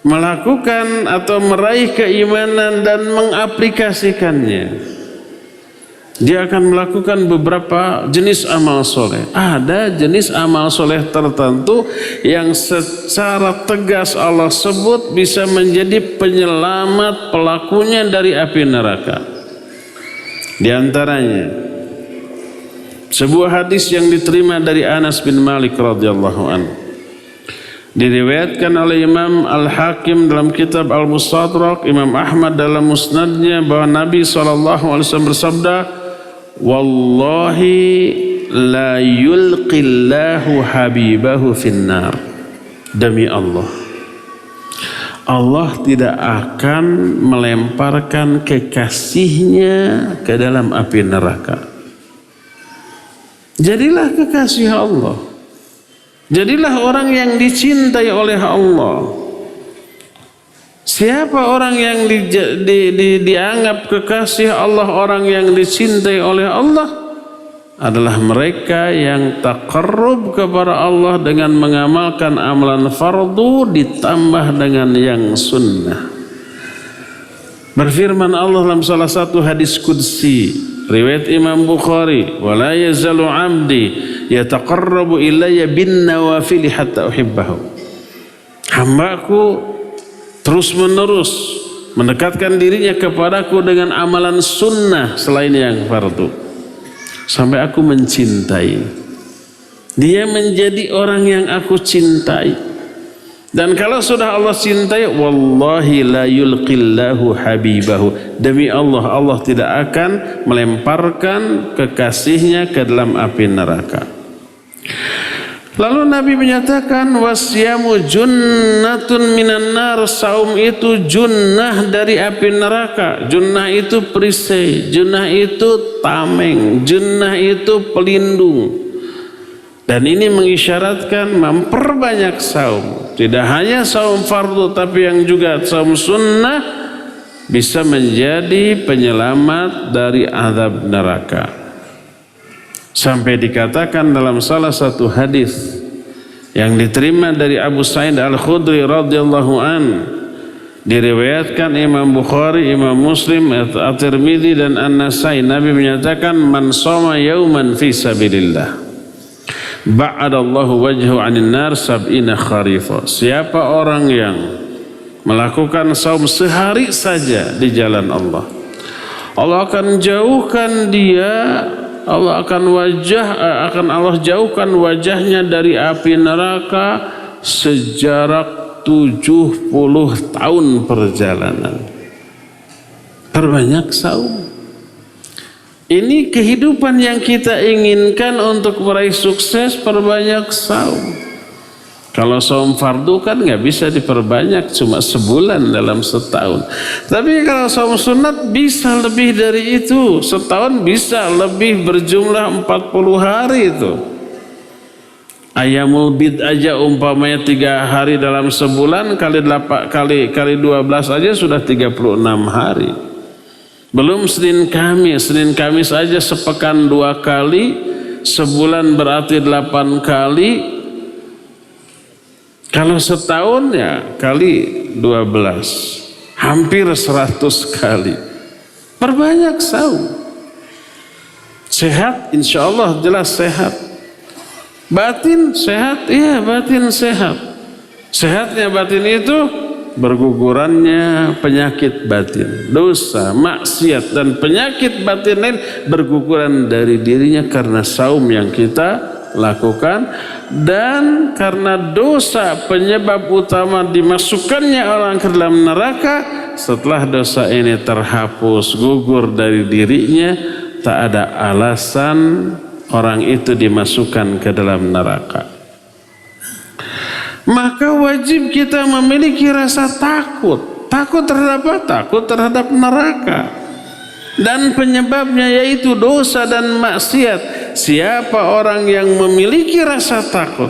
melakukan atau meraih keimanan dan mengaplikasikannya, dia akan melakukan beberapa jenis amal soleh. Ada jenis amal soleh tertentu yang secara tegas Allah sebut bisa menjadi penyelamat pelakunya dari api neraka. Di antaranya sebuah hadis yang diterima dari Anas bin Malik radhiyallahu anhu, diriwayatkan oleh Imam Al-Hakim dalam kitab Al-Mustadrak, Imam Ahmad dalam musnadnya, bahwa Nabi SAW bersabda, wallahi la yulqillahu habibahu finnar, demi Allah, Allah tidak akan melemparkan kekasihnya ke dalam api neraka. Jadilah kekasih Allah, jadilah orang yang dicintai oleh Allah. Siapa orang yang dianggap kekasih Allah, orang yang dicintai oleh Allah, adalah mereka yang taqarrub kepada Allah dengan mengamalkan amalan fardu ditambah dengan yang sunnah. Berfirman Allah dalam salah satu hadis qudsi riwayat Imam Bukhari, wa la yazalu 'abdi yataqarrabu ilayya bin nawafil hatta uhibbahu. Hambaku terus menerus mendekatkan dirinya kepadaku dengan amalan sunnah selain yang fardu, sampai aku mencintai dia, menjadi orang yang aku cintai. Dan kalau sudah Allah cintai, wallahi la yulqillahu habibahu, demi Allah, Allah tidak akan melemparkan kekasihnya ke dalam api neraka. Lalu Nabi menyatakan, wasyamu junnatun minan nar, saum itu junnah dari api neraka. Junnah itu perisai, junnah itu tameng, junnah itu pelindung. Dan ini mengisyaratkan memperbanyak saum. Tidak hanya saum fardu, tapi yang juga saum sunnah bisa menjadi penyelamat dari azab neraka. Sampai dikatakan dalam salah satu hadis yang diterima dari Abu Sa'id Al-Khudri radhiyallahu an, diriwayatkan Imam Bukhari, Imam Muslim, At-Tirmidzi dan An-Nasai, Nabi menyatakan, man shoma yauman fi sabilillah ba'adallahu wajhu 'anil nar sab'ina kharifa. Siapa orang yang melakukan saum sehari saja di jalan Allah, Allah akan jauhkan dia, Allah akan Allah jauhkan wajahnya dari api neraka sejarak 70 tahun perjalanan. Perbanyak saum. Ini kehidupan yang kita inginkan untuk meraih sukses, perbanyak saum. Kalau saum fardu kan nggak bisa diperbanyak, cuma sebulan dalam setahun. Tapi kalau saum sunat bisa lebih dari itu. Setahun bisa lebih, berjumlah 40 hari itu. Ayamul bid aja umpamanya 3 hari dalam sebulan, kali 12 aja sudah 36 hari. Belum Senin Kamis aja sepekan 2 kali, sebulan berarti 8 kali. Kalau setahun ya kali 12, hampir 100 kali. Perbanyak saum. Sehat, insya Allah jelas sehat. Batin sehat, iya batin sehat. Sehatnya batin itu bergugurannya penyakit batin, dosa, maksiat dan penyakit batin lain berguguran dari dirinya karena saum yang kita lakukan, dan karena dosa penyebab utama dimasukkannya orang ke dalam neraka. Setelah dosa ini terhapus, gugur dari dirinya, tak ada alasan orang itu dimasukkan ke dalam neraka. Maka wajib kita memiliki rasa takut. Takut terhadap apa? Takut terhadap neraka. Dan penyebabnya yaitu dosa dan maksiat. Siapa orang yang memiliki rasa takut,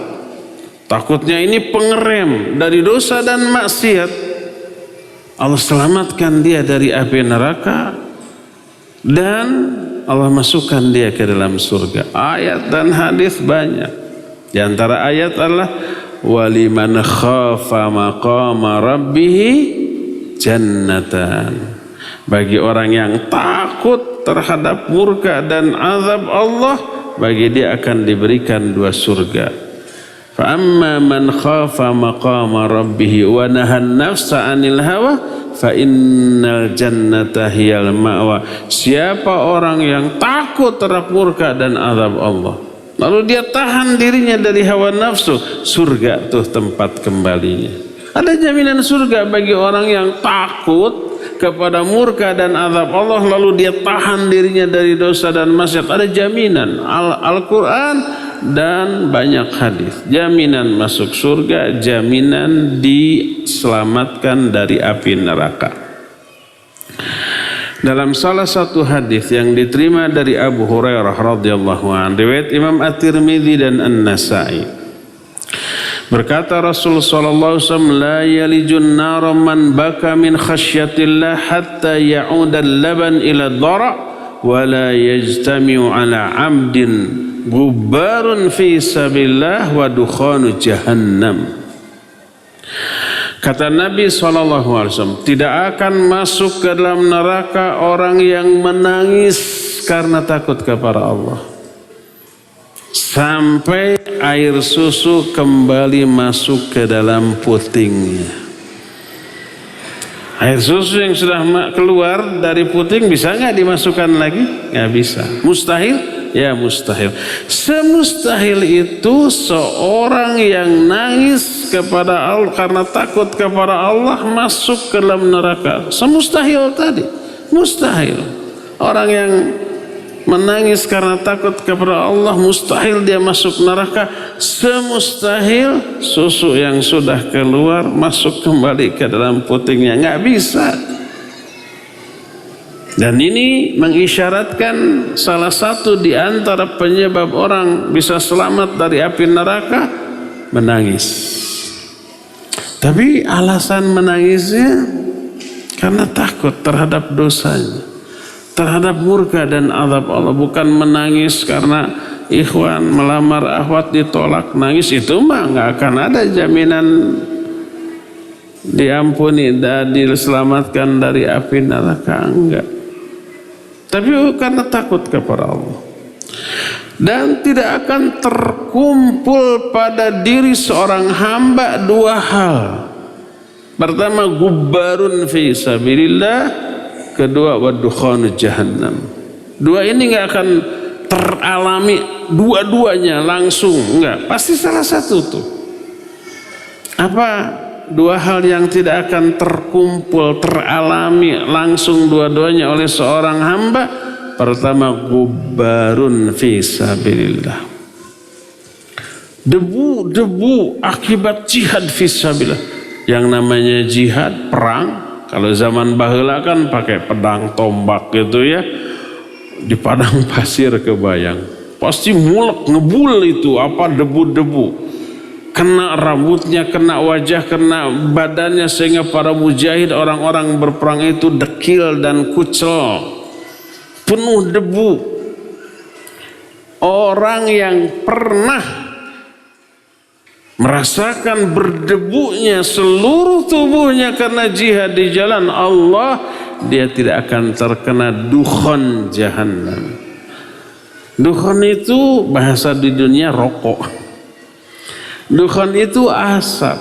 takutnya ini pengerem dari dosa dan maksiat, Allah selamatkan dia dari api neraka dan Allah masukkan dia ke dalam surga. Ayat dan hadis banyak. Di antara ayat adalah waliman khafa maqama rabbih jannatan. Bagi orang yang takut terhadap murka dan azab Allah, bagi dia akan diberikan 2 surga. Fa amma man khafa maqama rabbih wa nahan nafsa 'anil hawa fa innal jannata hiyal ma'wa. Siapa orang yang takut terhadap murka dan azab Allah, lalu dia tahan dirinya dari hawa nafsu, surga tuh tempat kembalinya. Ada jaminan surga bagi orang yang takut kepada murka dan azab Allah, lalu dia tahan dirinya dari dosa dan maksiat. Ada jaminan Al-Quran dan banyak hadis, jaminan masuk surga, jaminan diselamatkan dari api neraka. Dalam salah satu hadis yang diterima dari Abu Hurairah radhiyallahu anhu, riwayat Imam At-Tirmidzi dan An-Nasa'i, berkata Rasul sallallahu alaihi wasallam, la yalijun nar man baka min khasyatillah hatta ya'uda al-laban ila ad-dara wa la yajtami'u ala 'abdin gubbarun fi sabilillah wa dukhanu jahannam. Kata Nabi SAW, tidak akan masuk ke dalam neraka orang yang menangis karena takut kepada Allah sampai air susu kembali masuk ke dalam putingnya. Air susu yang sudah keluar dari puting bisa nggak dimasukkan lagi? Nggak bisa. Mustahil? Ya mustahil. Semustahil itu seorang yang nangis kepada Allah karena takut kepada Allah masuk ke dalam neraka. Semustahil tadi. Mustahil. Orang yang menangis karena takut kepada Allah, mustahil dia masuk neraka. Semustahil susu yang sudah keluar masuk kembali ke dalam putingnya. Nggak bisa. Dan ini mengisyaratkan salah satu di antara penyebab orang bisa selamat dari api neraka, menangis. Tapi alasan menangisnya karena takut terhadap dosanya, terhadap murka dan azab Allah. Bukan menangis karena ikhwan melamar akhwat ditolak, nangis itu mah nggak akan ada jaminan diampuni dan diselamatkan dari api neraka, enggak. Tapi karena takut kepada Allah. Dan tidak akan terkumpul pada diri seorang hamba 2 hal. Pertama, gubbarun fi sabilillah. Kedua, wadukhanu jahannam. 2 ini nggak akan teralami dua-duanya langsung, enggak. Pasti salah satu tuh. Apa dua hal yang tidak akan terkumpul, teralami langsung dua-duanya oleh seorang hamba. Pertama, gubarun fi sabilillah, debu-debu akibat jihad fi sabilillah. Yang namanya jihad, perang, kalau zaman baheula kan pakai pedang tombak gitu ya, di padang pasir kebayang, pasti mulek ngebul itu apa debu-debu, kena rambutnya, kena wajah, kena badannya, sehingga para mujahid, orang-orang berperang itu dekil dan kucel, penuh debu. Orang yang pernah merasakan berdebunya seluruh tubuhnya karena jihad di jalan Allah, dia tidak akan terkena dukhon jahannam. Dukhon itu bahasa di dunia rokok. Dukhon itu asap.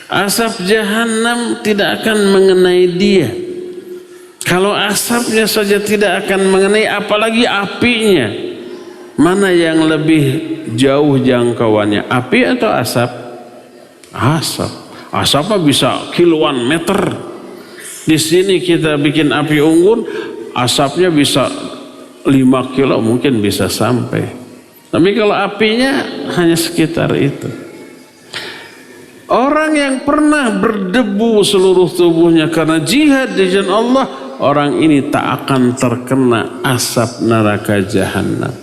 Asap jahanam tidak akan mengenai dia. Kalau asapnya saja tidak akan mengenai, apalagi apinya. Mana yang lebih jauh jangkauannya, api atau asap? Asap. Asapnya bisa kiloan meter. Di sini kita bikin api unggun, asapnya bisa 5 kilo mungkin bisa sampai. Tapi kalau apinya hanya sekitar itu. Orang yang pernah berdebu seluruh tubuhnya karena jihad di jalan Allah, orang ini tak akan terkena asap neraka jahanam.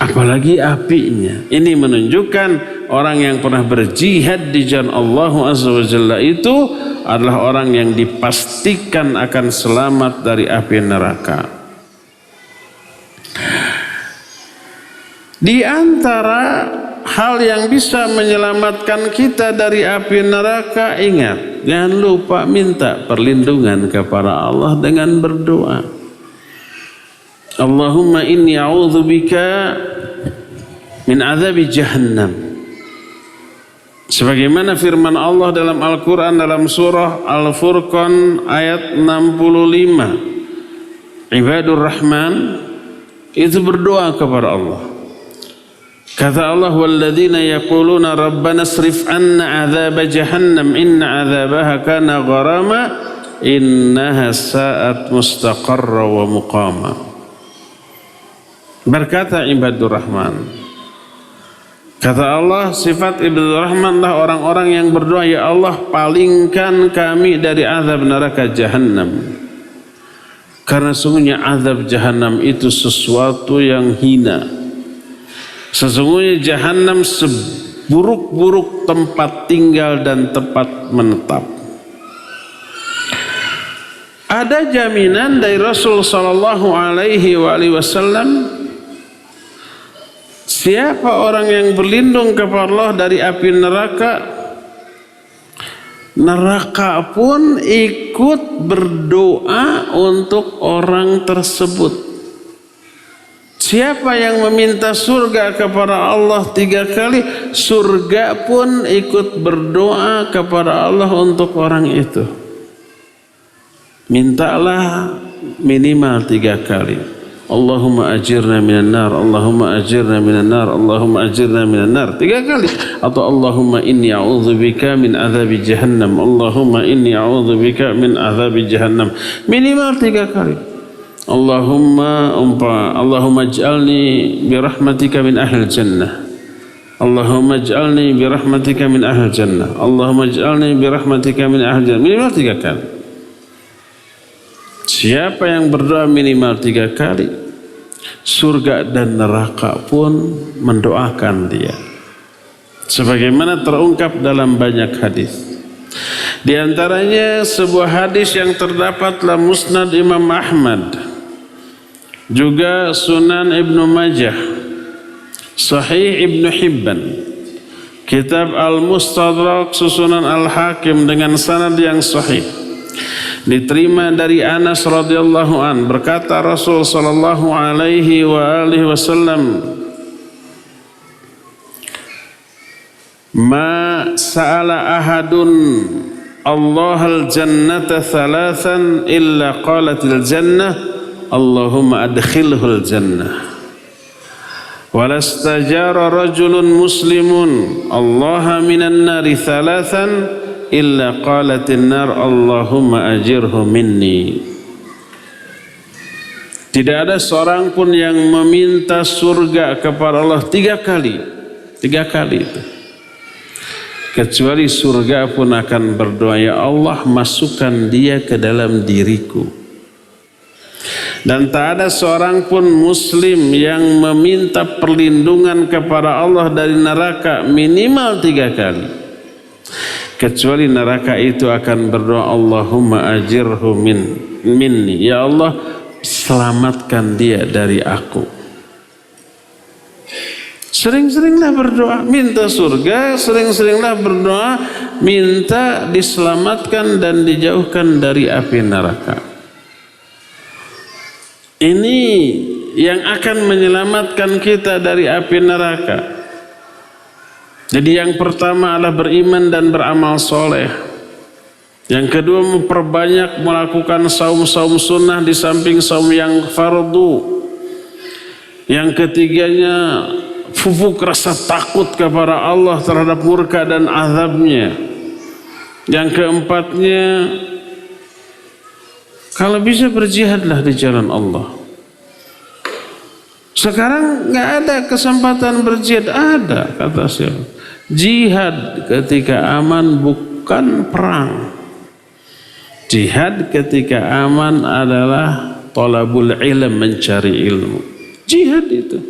Apalagi apinya. Ini menunjukkan orang yang pernah berjihad di jalan Allah Azza wa Jalla itu adalah orang yang dipastikan akan selamat dari api neraka. Di antara hal yang bisa menyelamatkan kita dari api neraka, ingat, jangan lupa minta perlindungan kepada Allah dengan berdoa. Allahumma inni a'udzubika min azabi jahannam. Sebagaimana firman Allah dalam Al-Quran dalam surah Al-Furqan ayat 65. Ibadur Rahman itu berdoa kepada Allah. Kata Allah, walladzina yaquluna rabbana asrif anna adzab jahannam inna adzabaha kana gharama innaha sa'at mustaqarra wa muqama. Berkata Ibadur Rahman, kata Allah, sifat Ibadur Rahman lah orang-orang yang berdoa, ya Allah palingkan kami dari azab neraka jahannam. Karena sungguhnya azab jahannam itu sesuatu yang hina. Sesungguhnya jahanam seburuk-buruk tempat tinggal dan tempat menetap. Ada jaminan dari Rasul sallallahu alaihi wasallam, siapa orang yang berlindung kepada Allah dari api neraka, neraka pun ikut berdoa untuk orang tersebut. Siapa yang meminta surga kepada Allah 3 kali, surga pun ikut berdoa kepada Allah untuk orang itu. Mintalah minimal 3 kali. Allahumma ajirna minan nar, Allahumma ajirna minan nar, Allahumma ajirna minan nar. 3 kali. Atau Allahumma inni a'udzubika min azabi jahannam, Allahumma inni a'udzubika min azabi jahannam. Minimal 3 kali. Allahumma ij'alni bi rahmatika min ahli jannah, Allahumma ij'alni bi rahmatika min ahli jannah, Allahumma ij'alni bi rahmatika min ahli jannah. Minimal 3 kali. Siapa yang berdoa minimal 3 kali, surga dan neraka pun mendoakan dia. Sebagaimana terungkap dalam banyak hadis. Di antaranya sebuah hadis yang terdapat dalam Musnad Imam Ahmad, juga Sunan Ibnu Majah, Sahih Ibnu Hibban, Kitab Al-Mustadrak, Susunan Al-Hakim dengan sanad yang sahih. Diterima dari Anas radhiyallahu an, berkata Rasul sallallahu alaihi wasallam, ma sa'ala ahadun Allah al-jannata thalathan illa qalatil jannah Allahumma adkhilhul jannah. Walastajara rajulun muslimun Allah minan nari thalathan illa qalatin nar Allahumma ajirhu minni. Tidak ada seorang pun yang meminta surga kepada Allah 3 kali. 3 kali itu. Kecuali surga pun akan berdoa, ya Allah masukkan dia ke dalam diriku. Dan tak ada seorang pun muslim yang meminta perlindungan kepada Allah dari neraka minimal 3 kali. Kecuali neraka itu akan berdoa, Allahumma ajirhu minni. Ya Allah, selamatkan dia dari aku. Sering-seringlah berdoa minta surga, sering-seringlah berdoa minta diselamatkan dan dijauhkan dari api neraka. Ini yang akan menyelamatkan kita dari api neraka. Jadi yang pertama adalah beriman dan beramal soleh. Yang kedua memperbanyak melakukan saum-saum sunnah di samping saum yang fardu. Yang ketiganya pupuk rasa takut kepada Allah terhadap murka dan azabnya. Yang keempatnya kalau bisa berjihadlah di jalan Allah. Sekarang nggak ada kesempatan berjihad. Ada kata siapa? Jihad ketika aman bukan perang. Jihad ketika aman adalah talabul ilm, mencari ilmu. Jihad itu.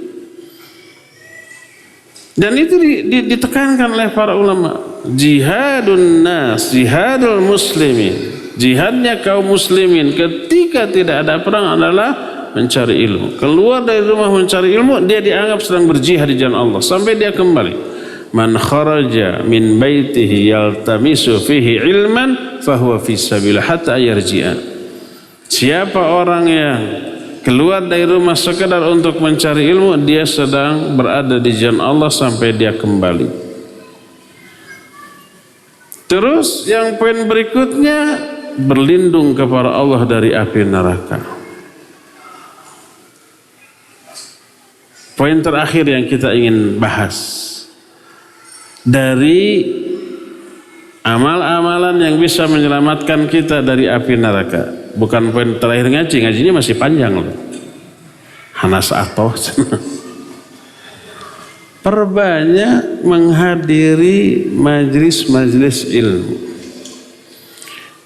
Dan itu ditekankan oleh para ulama. Jihadun nas, jihadul muslimin. Jihadnya kaum muslimin ketika tidak ada perang adalah mencari ilmu. Keluar dari rumah mencari ilmu, dia dianggap sedang berjihad di jalan Allah sampai dia kembali. Man kharaja min baitihi yaltamisu fihi ilman fahuwa fi sabilillah hatta yarji'a. Siapa orang yang keluar dari rumah sekedar untuk mencari ilmu, dia sedang berada di jalan Allah sampai dia kembali. Terus yang poin berikutnya, berlindung kepada Allah dari api neraka. Poin terakhir yang kita ingin bahas, dari amal-amalan yang bisa menyelamatkan kita dari api neraka. Bukan poin terakhir ngajinya masih panjang loh. Hanas atoh. Perbanyak menghadiri majlis-majlis ilmu.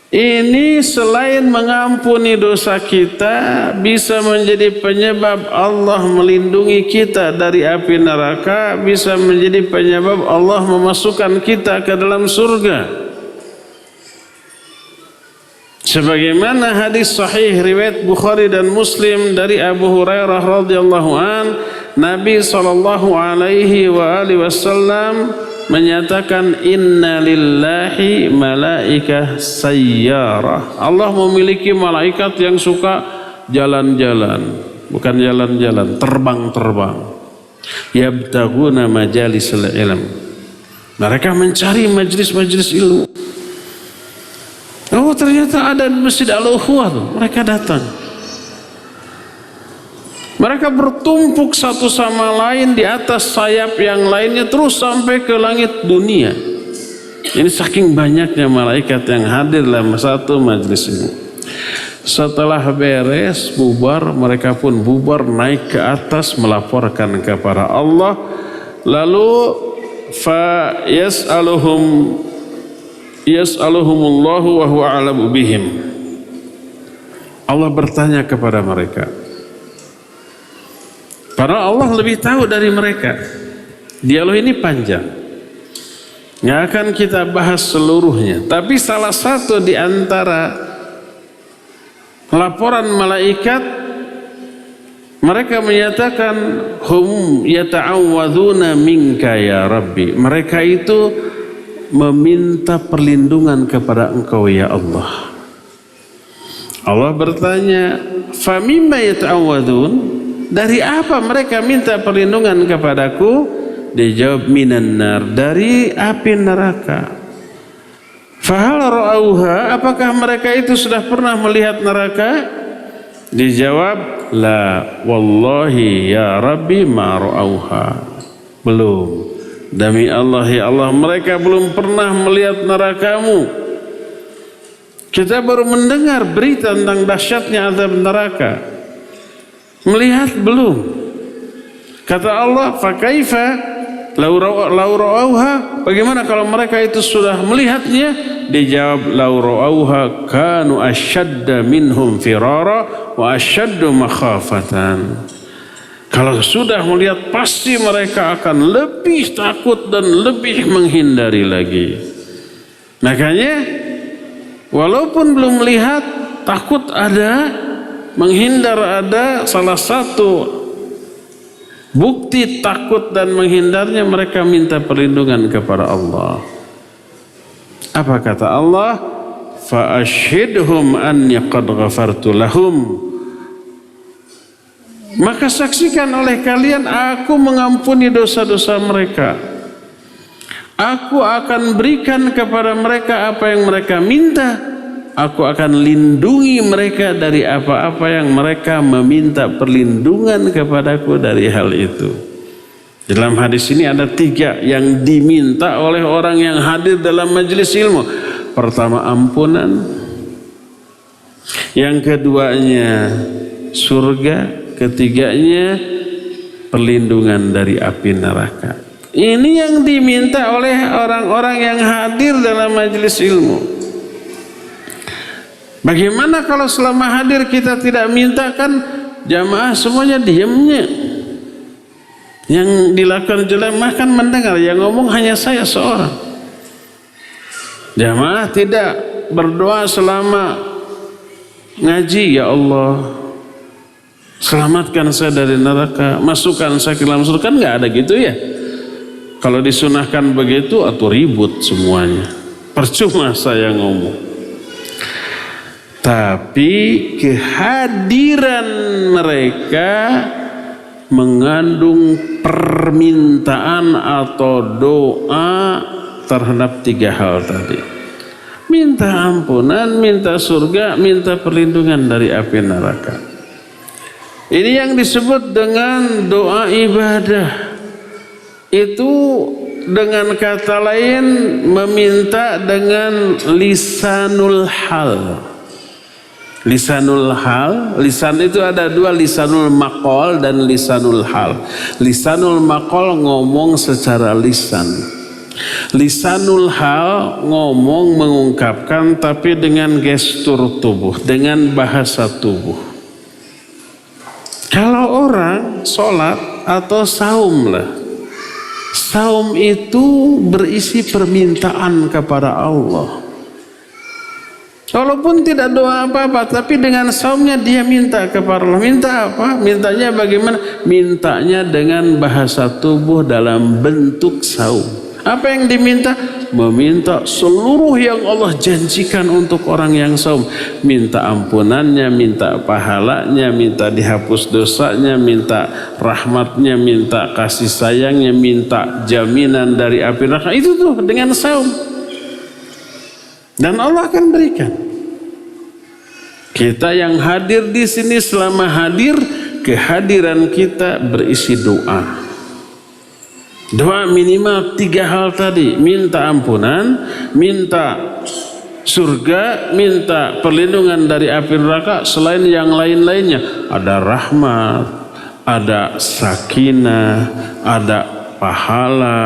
Ini selain mengampuni dosa kita, bisa menjadi penyebab Allah melindungi kita dari api neraka, bisa menjadi penyebab Allah memasukkan kita ke dalam surga. Sebagaimana hadis sahih riwayat Bukhari dan Muslim dari Abu Hurairah radhiyallahu an, Nabi sallallahu alaihi wasallam menyatakan inna lillahi malaikah sayyarah. Allah memiliki malaikat yang suka jalan-jalan, bukan jalan-jalan, terbang-terbang. Yabtaguna majalisul ilm. Mereka mencari majlis-majlis ilmu. Oh, ternyata ada di Masjid Al-Ukhuwah tuh. Mereka datang. Mereka bertumpuk satu sama lain di atas sayap yang lainnya terus sampai ke langit dunia. Ini saking banyaknya malaikat yang hadir dalam satu majlis ini. Setelah beres bubar, mereka pun bubar naik ke atas melaporkan kepada Allah. Lalu yas'aluhumullahu wa huwa a'lamu bihim. Allah bertanya kepada mereka. Padahal Allah lebih tahu dari mereka. Dialog ini panjang, nggak akan kita bahas seluruhnya. Tapi salah satu di antara laporan malaikat, mereka menyatakan hum yata'awwadzuna minka ya Rabbi. Mereka itu meminta perlindungan kepada Engkau ya Allah. Allah bertanya, famimma yata'awwadzun? Dari apa mereka minta perlindungan kepadaku? Dijawab minan nar, dari api neraka. Fahal ra'auha, apakah mereka itu sudah pernah melihat neraka? Dijawab, la wallahi ya Rabbi ma ra'auha. Belum. Demi Allah ya Allah, mereka belum pernah melihat nerakamu. Kita baru mendengar berita tentang dahsyatnya azab neraka. Melihat belum. Kata Allah, fa kaifa law ra'auha, bagaimana kalau mereka itu sudah melihatnya? Dijawab, law ra'auha kanu asyadda minhum firara wa asyaddu makhafatan. Kalau sudah melihat pasti mereka akan lebih takut dan lebih menghindari lagi. Makanya walaupun belum melihat, takut ada, menghindar ada. Salah satu bukti takut dan menghindarnya, mereka minta perlindungan kepada Allah. Apa kata Allah? Fa ashhidhum anni qad ghafartu lahum. Maka saksikan oleh kalian, aku mengampuni dosa-dosa mereka. Aku akan berikan kepada mereka apa yang mereka minta. Aku akan lindungi mereka dari apa-apa yang mereka meminta perlindungan kepadaku dari hal itu. Dalam hadis ini ada 3 yang diminta oleh orang yang hadir dalam majelis ilmu. Pertama, ampunan. Yang keduanya, surga. Ketiganya, perlindungan dari api neraka. Ini yang diminta oleh orang-orang yang hadir dalam majelis ilmu. Bagaimana kalau selama hadir kita tidak mintakan? Jamaah semuanya diamnya. Yang dilakukan jamaah kan mendengar, yang ngomong hanya saya seorang. Jamaah tidak berdoa selama ngaji, ya Allah, selamatkan saya dari neraka, masukkan saya ke dalam surga. Kan nggak ada gitu ya. Kalau disunahkan begitu, atau ribut semuanya. Percuma saya ngomong. Tapi kehadiran mereka mengandung permintaan atau doa terhadap 3 hal tadi. Minta ampunan, minta surga, minta perlindungan dari api neraka. Ini yang disebut dengan doa ibadah. Itu dengan kata lain meminta dengan lisanul hal. Lisanul hal, lisan itu ada 2, lisanul maqal dan lisanul hal. Lisanul maqal ngomong secara lisan. Lisanul hal ngomong mengungkapkan tapi dengan gestur tubuh, dengan bahasa tubuh. Kalau orang sholat atau saum lah, saum itu berisi permintaan kepada Allah. Walaupun tidak doa apa-apa, tapi dengan saumnya dia minta kepada Allah. Minta apa? Mintanya bagaimana? Mintanya dengan bahasa tubuh dalam bentuk saum. Apa yang diminta? Meminta seluruh yang Allah janjikan untuk orang yang saum. Minta ampunannya, minta pahalanya, minta dihapus dosanya, minta rahmatnya, minta kasih sayangnya, minta jaminan dari api neraka. Itu tuh dengan saum. Dan Allah akan berikan. Kita yang hadir di sini, selama hadir, kehadiran kita berisi doa. Doa minimal 3 hal tadi. Minta ampunan, minta surga, minta perlindungan dari api neraka. Selain yang lain-lainnya, ada rahmat, ada sakinah, ada pahala,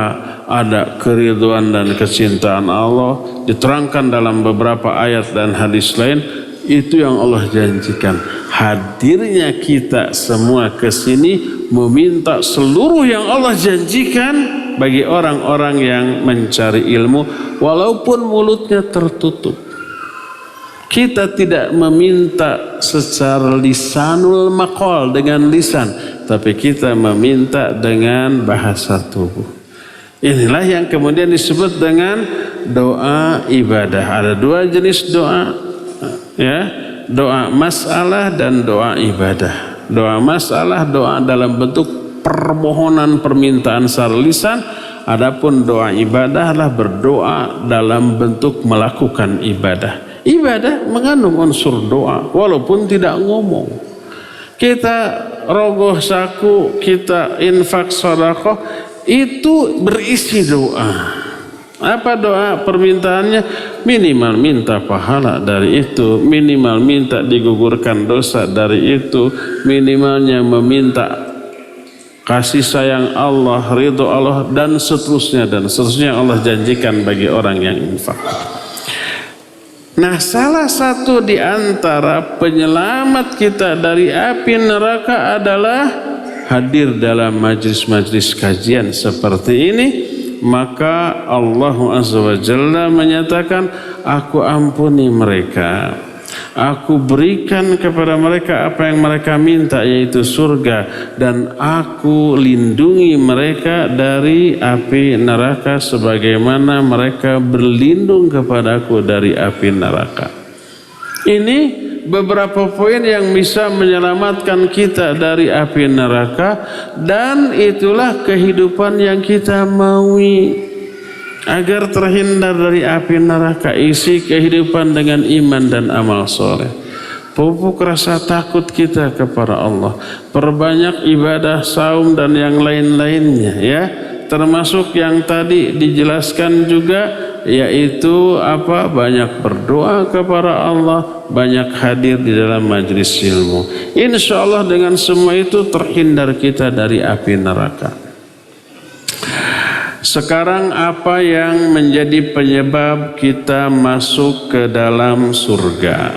ada keridhaan dan kecintaan Allah. Diterangkan dalam beberapa ayat dan hadis lain. Itu yang Allah janjikan. Hadirnya kita semua ke sini meminta seluruh yang Allah janjikan bagi orang-orang yang mencari ilmu, walaupun mulutnya tertutup. Kita tidak meminta secara lisanul maqal dengan lisan, tapi kita meminta dengan bahasa tubuh. Inilah yang kemudian disebut dengan doa ibadah. Ada 2 jenis doa, ya, doa masalah dan doa ibadah. Doa masalah, doa dalam bentuk permohonan permintaan secara lisan. Adapun doa ibadah adalah berdoa dalam bentuk melakukan ibadah. Ibadah mengandung unsur doa walaupun tidak ngomong. kita rogoh saku, kita infak sedekah, itu berisi doa. Apa doa permintaannya? Minimal minta pahala dari itu, minimal minta digugurkan dosa dari itu, minimalnya meminta kasih sayang Allah, ridho Allah, dan seterusnya yang Allah janjikan bagi orang yang infak. Nah, salah satu di antara penyelamat kita dari api neraka adalah hadir dalam majlis-majlis kajian seperti ini. Maka Allah Azza wa Jalla menyatakan, aku ampuni mereka, aku berikan kepada mereka apa yang mereka minta, yaitu surga, dan aku lindungi mereka dari api neraka sebagaimana mereka berlindung kepadaku dari api neraka. Ini beberapa poin yang bisa menyelamatkan kita dari api neraka, dan itulah kehidupan yang kita maui. Agar terhindar dari api neraka, isi kehidupan dengan iman dan amal soleh. Pupuk rasa takut kita kepada Allah, perbanyak ibadah, saum, dan yang lain-lainnya, ya. Termasuk yang tadi dijelaskan juga, yaitu apa? Banyak berdoa kepada Allah, banyak hadir di dalam majlis ilmu. Insya Allah dengan semua itu terhindar kita dari api neraka. Sekarang apa yang menjadi penyebab kita masuk ke dalam surga?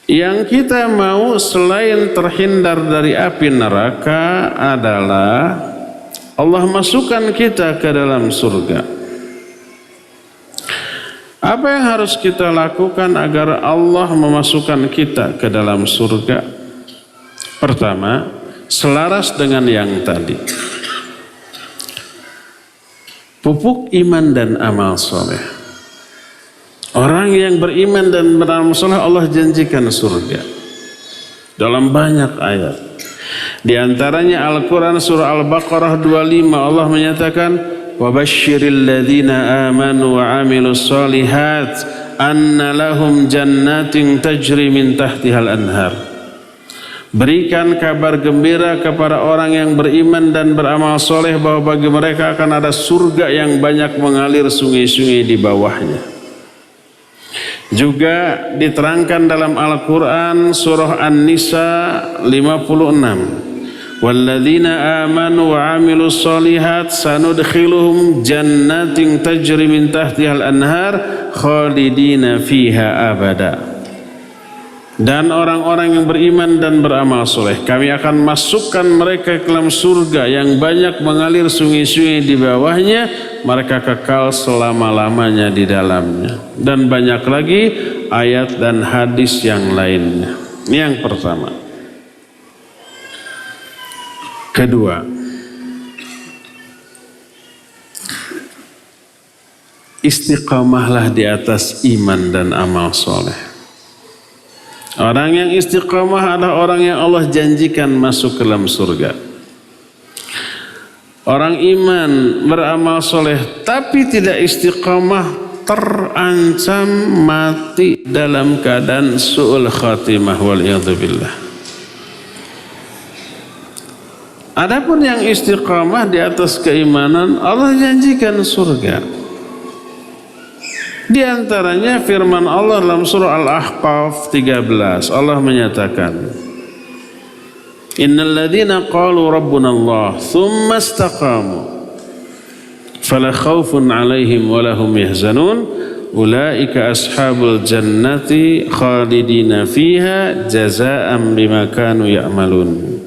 Yang kita mau selain terhindar dari api neraka adalah Allah masukkan kita ke dalam surga. Apa yang harus kita lakukan agar Allah memasukkan kita ke dalam surga? Pertama, selaras dengan yang tadi. Pupuk iman dan amal soleh. Orang yang beriman dan beramal soleh Allah janjikan surga dalam banyak ayat. Di antaranya Al-Quran surah Al-Baqarah 25, Allah menyatakan, وَبَشِّرِ الَّذِينَ آمَنُوا وَعَمِلُوا الصَّالِحَاتِ أَنَّ لَهُمْ جَنَّاتٍ تَجْرِي مِنْ تَحْتِهَا الْأَنْهَارِ. Berikan kabar gembira kepada orang yang beriman dan beramal soleh bahwa bagi mereka akan ada surga yang banyak mengalir sungai-sungai di bawahnya. Juga diterangkan dalam Al-Quran surah An-Nisa 56. Walladzina amanu wa amilu sholihat sanudkhiluhum jannatin tajri min tahtihal anhar khalidina fiha abada. Dan orang-orang yang beriman dan beramal soleh, kami akan masukkan mereka ke dalam surga yang banyak mengalir sungai-sungai di bawahnya, mereka kekal selama-lamanya di dalamnya. Dan banyak lagi ayat dan hadis yang lainnya. Ini yang pertama. Kedua, istiqamahlah di atas iman dan amal soleh. Orang yang istiqamah adalah orang yang Allah janjikan masuk ke dalam surga. Orang iman beramal soleh tapi tidak istiqamah terancam mati dalam keadaan su'ul khatimah wal'iyadzubillah. Adapun yang istiqamah di atas keimanan, Allah janjikan surga. Di antaranya firman Allah dalam surah Al-Ahqaf 13. Allah menyatakan, Innal ladzina qalu rabbuna Allah thumma istaqamu fala khaufun 'alaihim wa lahum yahzanun ulaika ashabul jannati khalidina fiha jazaa'an bima kanu ya'malun.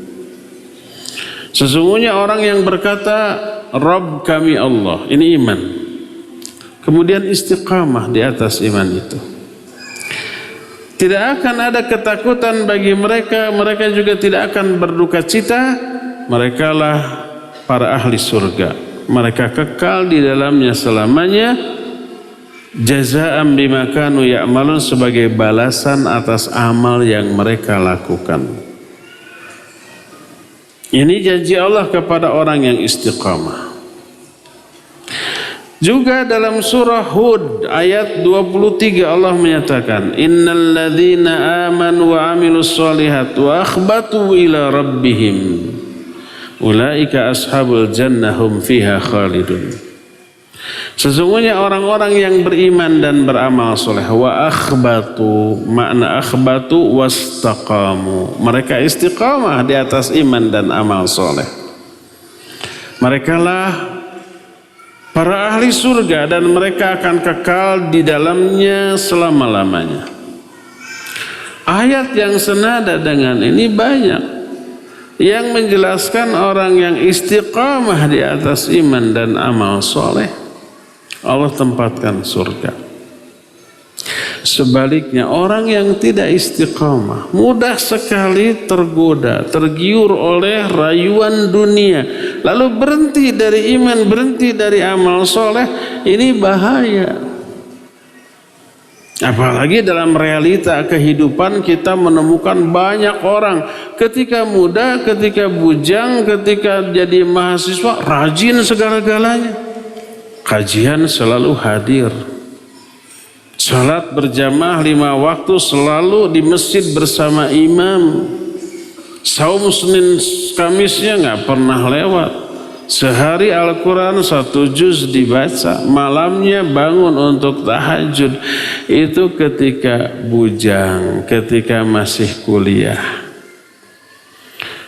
Sesungguhnya orang yang berkata Rabb kami Allah, ini iman, kemudian istiqamah di atas iman itu, tidak akan ada ketakutan bagi mereka, mereka juga tidak akan berduka cita. Mereka lah para ahli surga, mereka kekal di dalamnya selamanya, jazaa'an bima kanu ya'malun, sebagai balasan atas amal yang mereka lakukan. Ini janji Allah kepada orang yang istiqamah. Juga dalam surah Hud ayat 23 Allah menyatakan, innal ladzina amanu wa amilus solihat wa akhbatu ila rabbihim ulaika ashabul jannah hum fiha khalidun. Sesungguhnya orang-orang yang beriman dan beramal soleh, wa akhbatu, makna akhbatu wastaqamu, mereka istiqamah di atas iman dan amal soleh, mereka lah para ahli surga dan mereka akan kekal di dalamnya selama-lamanya. Ayat yang senada dengan ini banyak yang menjelaskan orang yang istiqamah di atas iman dan amal soleh Allah tempatkan surga. Sebaliknya orang yang tidak istiqamah mudah sekali tergoda, tergiur oleh rayuan dunia, lalu berhenti dari iman, berhenti dari amal soleh. Ini bahaya. Apalagi dalam realita kehidupan kita menemukan banyak orang ketika muda, ketika bujang, ketika jadi mahasiswa rajin segala-galanya. Kajian selalu hadir, salat berjamaah 5 waktu selalu di masjid bersama imam, saum Senin Kamisnya nggak pernah lewat, sehari Al-Quran 1 juz dibaca, malamnya bangun untuk tahajud. Itu ketika bujang, ketika masih kuliah.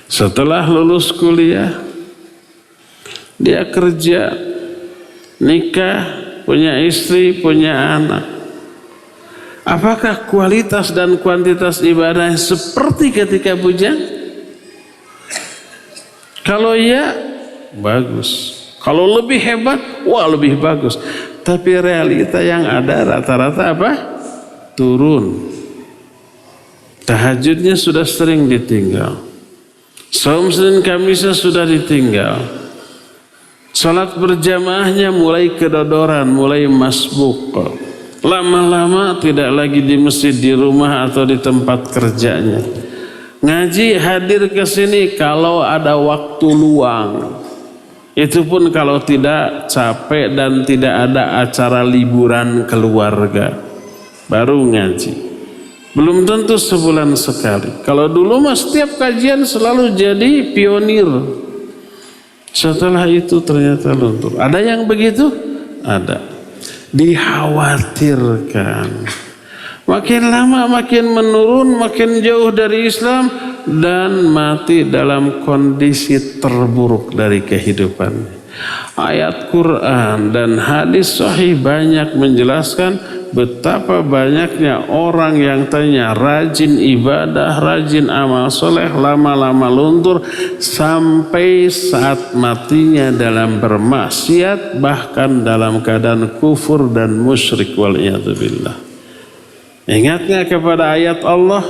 Setelah lulus kuliah dia kerja, nikah, punya istri, punya anak. Apakah kualitas dan kuantitas ibadah seperti ketika bujang? Kalau iya, bagus. Kalau lebih hebat, wah lebih bagus. Tapi realita yang ada rata-rata apa? Turun. Tahajudnya sudah sering ditinggal. Saum Senin Kamisnya sudah ditinggal. Salat berjamaahnya mulai kedodoran, mulai masbuk. Lama-lama tidak lagi di masjid, di rumah atau di tempat kerjanya. Ngaji hadir ke sini kalau ada waktu luang. Itu pun kalau tidak capek dan tidak ada acara liburan keluarga, baru ngaji. Belum tentu sebulan sekali. Kalau dulu mah setiap kajian selalu jadi pionir. Setelah itu ternyata luntur. Ada yang begitu? Ada. Dikhawatirkan makin lama makin menurun, makin jauh dari Islam dan mati dalam kondisi terburuk dari kehidupan. Ayat Quran dan hadis sahih banyak menjelaskan betapa banyaknya orang yang tanya rajin ibadah, rajin amal soleh, lama-lama luntur sampai saat matinya dalam bermaksiat, bahkan dalam keadaan kufur dan musyrik wal'iyadzubillah. Ingatnya kepada ayat Allah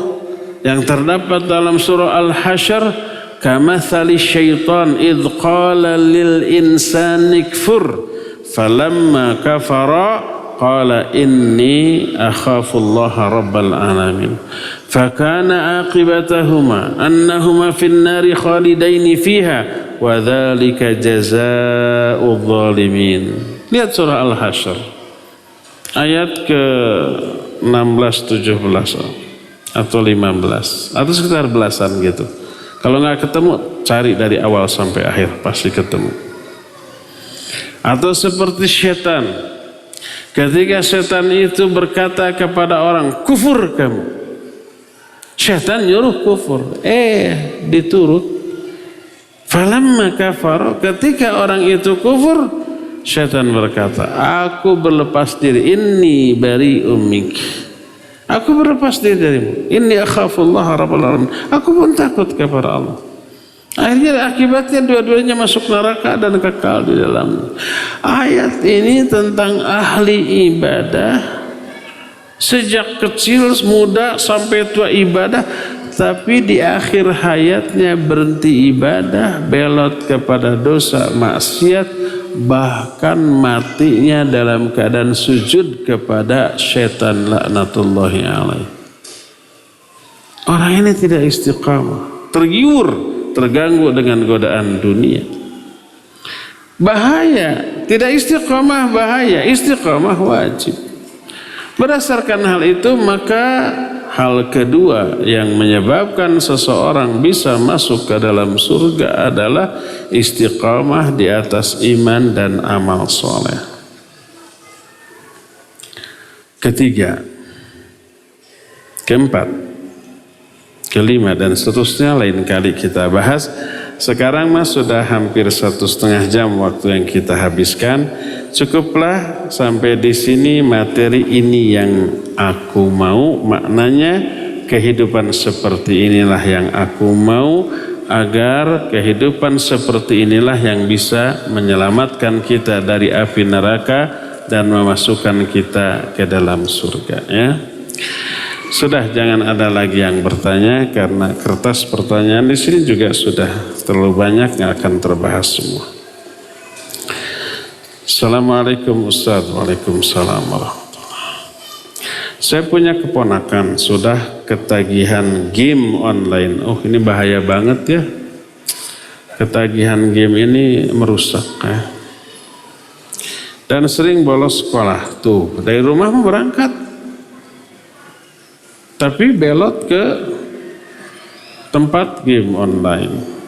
yang terdapat dalam surah Al-Hasyr, kamathali syaitan idh qala lil insani kfur falamma kafara qala inni akhafullaha rabbal alamin fakana aqibatahuma annahuma fin nari khalidaini fiha wa dhalika jazaa'udz zalimin. Lihat surah Al-Hasyr ayat ke 16, 17 atau 15 atau sekitar belasan gitu. Kalau nggak ketemu, cari dari awal sampai akhir, pasti ketemu. Atau seperti setan, ketika setan itu berkata kepada orang, kufur kamu. Setan nyuruh kufur, diturut. Falamma kafar, ketika orang itu kufur, setan berkata, aku berlepas diri, inni bari'um minki. Aku berlepas diri darimu. Inni akhafullaha rabbal alamin. Aku pun takut kepada Allah. Akhirnya akibatnya dua-duanya masuk neraka dan kekal di dalamnya. Ayat ini tentang ahli ibadah. Sejak kecil, muda sampai tua ibadah. Tapi di akhir hayatnya berhenti ibadah, belot kepada dosa, maksiat. Bahkan matinya dalam keadaan sujud kepada syaitan laknatullahi alaih. Orang ini tidak istiqamah, tergiur, terganggu dengan godaan dunia. bahaya. Tidak istiqomah bahaya, istiqomah wajib. Berdasarkan hal itu, maka hal kedua yang menyebabkan seseorang bisa masuk ke dalam surga adalah istiqamah di atas iman dan amal soleh. Ketiga, keempat, kelima, dan seterusnya lain kali kita bahas. Sekarang mas sudah hampir 1,5 jam waktu yang kita habiskan. Cukuplah sampai di sini materi ini yang aku mau. Maknanya kehidupan seperti inilah yang aku mau, agar kehidupan seperti inilah yang bisa menyelamatkan kita dari api neraka dan memasukkan kita ke dalam surga, ya. Sudah, jangan ada lagi yang bertanya karena kertas pertanyaan di sini juga sudah terlalu banyak yang akan terbahas semua. Assalamualaikum Ustaz. Waalaikumsalam warahmatullahi. Saya punya keponakan sudah ketagihan game online. Oh, ini bahaya banget ya. Ketagihan game ini merusak ya. Dan sering bolos sekolah. Tuh, dari rumah mau berangkat, tapi belot ke tempat game online.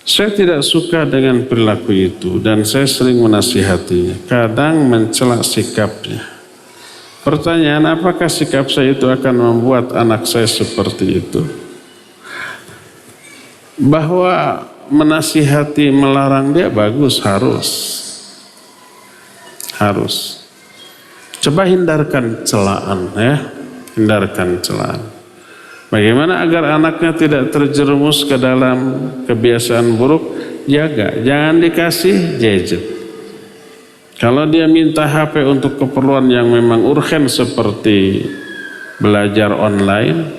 Saya tidak suka dengan perilaku itu dan saya sering menasihatinya, kadang mencela sikapnya. Pertanyaan, apakah sikap saya itu akan membuat anak saya seperti itu? Bahwa menasihati, melarang dia bagus, harus. Coba hindarkan celaan, ya, hindarkan celaan. Bagaimana agar anaknya tidak terjerumus ke dalam kebiasaan buruk? Jaga, jangan dikasih gadget. Kalau dia minta HP untuk keperluan yang memang urgen seperti belajar online,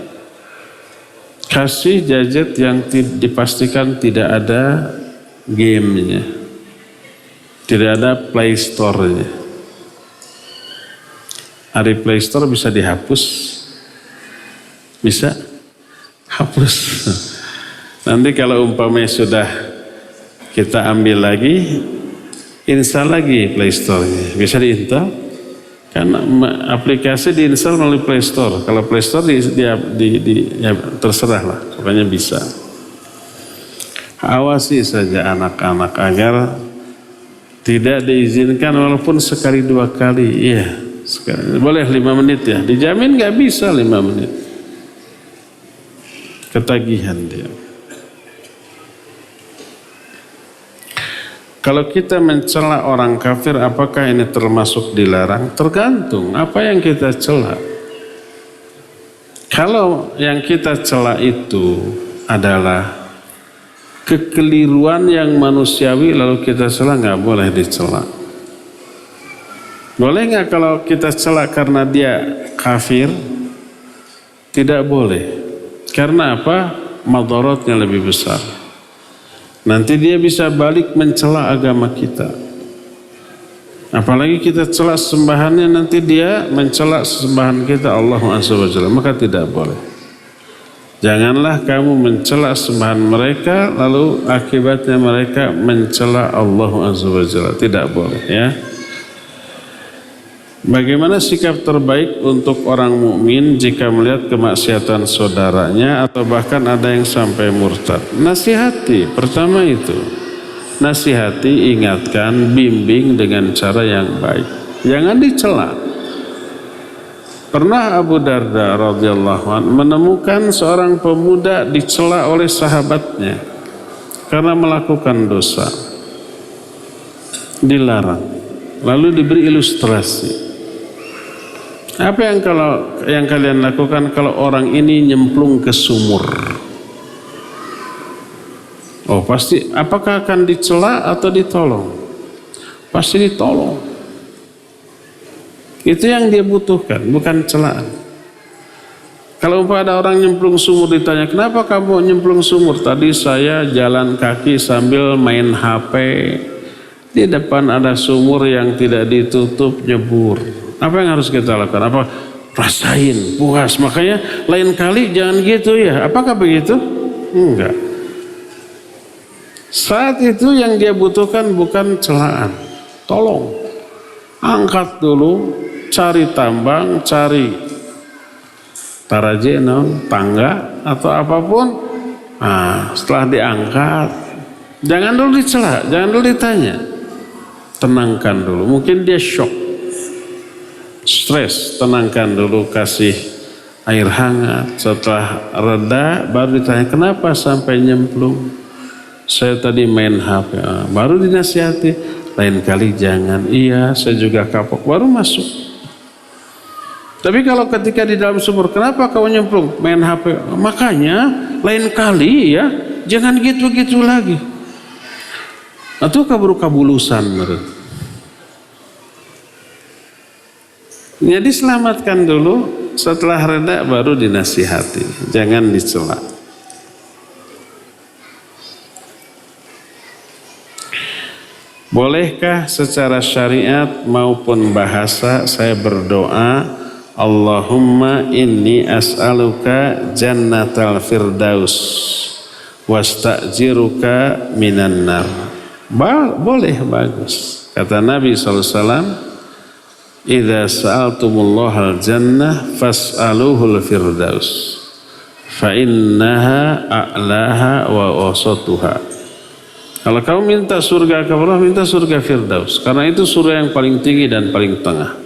kasih gadget yang dipastikan tidak ada gamenya, tidak ada Play Store-nya. Hari Play Store bisa dihapus, bisa hapus. Nanti kalau umpamanya sudah kita ambil lagi, install lagi Play Store-nya, bisa diinstal. Karena aplikasi diinstal melalui Play Store. Kalau Play Store ya terserah lah, pokoknya bisa. Awasi saja anak-anak agar tidak diizinkan walaupun sekali 2 kali, iya. Boleh 5 menit ya, dijamin nggak bisa 5 menit. Ketagihan dia. Kalau kita mencela orang kafir, apakah ini termasuk dilarang? Tergantung apa yang kita cela. Kalau yang kita cela itu adalah kekeliruan yang manusiawi lalu kita cela, nggak boleh dicela. Boleh nggak kalau kita cela karena dia kafir? Tidak boleh. Karena apa? Madaratnya lebih besar. Nanti dia bisa balik mencela agama kita. Apalagi kita cela sembahannya, nanti dia mencela sembahan kita, Allah Azza wa Jalla. Maka tidak boleh. Janganlah kamu mencela sembahan mereka lalu akibatnya mereka mencela Allah Azza wa Jalla. Tidak boleh, ya. Bagaimana sikap terbaik untuk orang mukmin jika melihat kemaksiatan saudaranya atau bahkan ada yang sampai murtad? Nasihati, pertama itu. Nasihati, ingatkan, bimbing dengan cara yang baik. Jangan dicela. Pernah Abu Darda radhiyallahu anhu menemukan seorang pemuda dicela oleh sahabatnya karena melakukan dosa. Dilarang. Lalu diberi ilustrasi. Apa yang kalian lakukan kalau orang ini nyemplung ke sumur? Oh, pasti apakah akan dicela atau ditolong? Pasti ditolong. Itu yang dia butuhkan, bukan celaan. Kalau ada orang nyemplung sumur ditanya, kenapa kamu nyemplung sumur? Tadi saya jalan kaki sambil main HP. Di depan ada sumur yang tidak ditutup, nyebur. Apa yang harus kita lakukan? Apa? Rasain, puas. Makanya lain kali jangan gitu ya. Apakah begitu? Enggak. Saat itu yang dia butuhkan bukan celaan. Tolong, angkat dulu, cari tambang, cari tarajenon, tangga, atau apapun. Nah, setelah diangkat, jangan dulu dicela, jangan dulu ditanya. Tenangkan dulu, mungkin dia shock, stres, tenangkan dulu, kasih air hangat. Setelah reda, baru ditanya, kenapa sampai nyemplung? Saya tadi main HP. Baru dinasihati, lain kali jangan. Iya, saya juga kapok. Baru masuk. Tapi kalau ketika di dalam sumur, kenapa kau nyemplung? Main HP. Makanya lain kali ya, jangan gitu-gitu lagi. Atau kabur-kabulusan. Jadi selamatkan dulu, setelah reda baru dinasihati. Jangan dicela. Bolehkah secara syariat maupun bahasa saya berdoa, Allahumma inni as'aluka jannatal firdaus wasta'jiruka minan nar. Boleh, bagus. Kata Nabi SAW, idza sa'altumullahal jannah fas'aluhul firdaus fa innaha a'laha wa wasatuha. Kalau kamu minta surga kepada Allah, minta surga Firdaus. Karena itu surga yang paling tinggi dan paling tengah.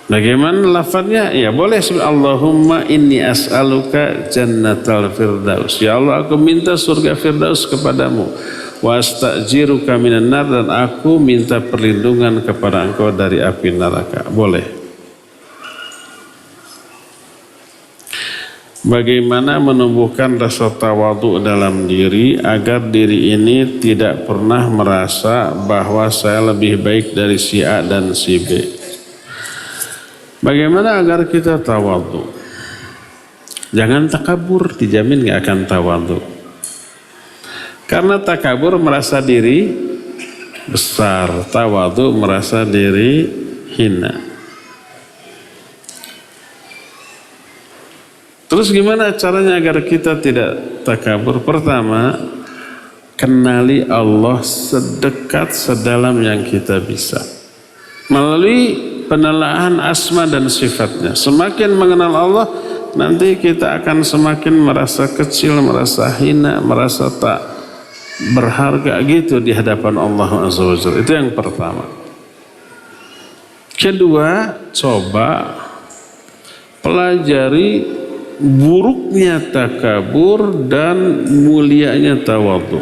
Bagaimana lafadznya? Ya boleh. Allahumma inni as'aluka jannatal Firdaus. Ya Allah, aku minta surga Firdaus kepadamu. Wa asta'jiruka minan nar, dan aku minta perlindungan kepada engkau dari api neraka. Boleh. Bagaimana menumbuhkan rasa tawadhu dalam diri agar diri ini tidak pernah merasa bahwa saya lebih baik dari si A dan si B? Bagaimana agar kita tawadhu? Jangan takabur, dijamin gak akan tawadhu. Karena takabur merasa diri besar, tawadhu merasa diri hina. Terus gimana caranya agar kita tidak takabur? Pertama, kenali Allah sedekat sedalam yang kita bisa. Melalui penelaahan asma dan sifatnya. Semakin mengenal Allah, nanti kita akan semakin merasa kecil, merasa hina, merasa tak berharga gitu di hadapan Allah Azza wa Jalla. Itu yang pertama. Kedua, coba pelajari buruknya takabur dan mulianya tawadhu,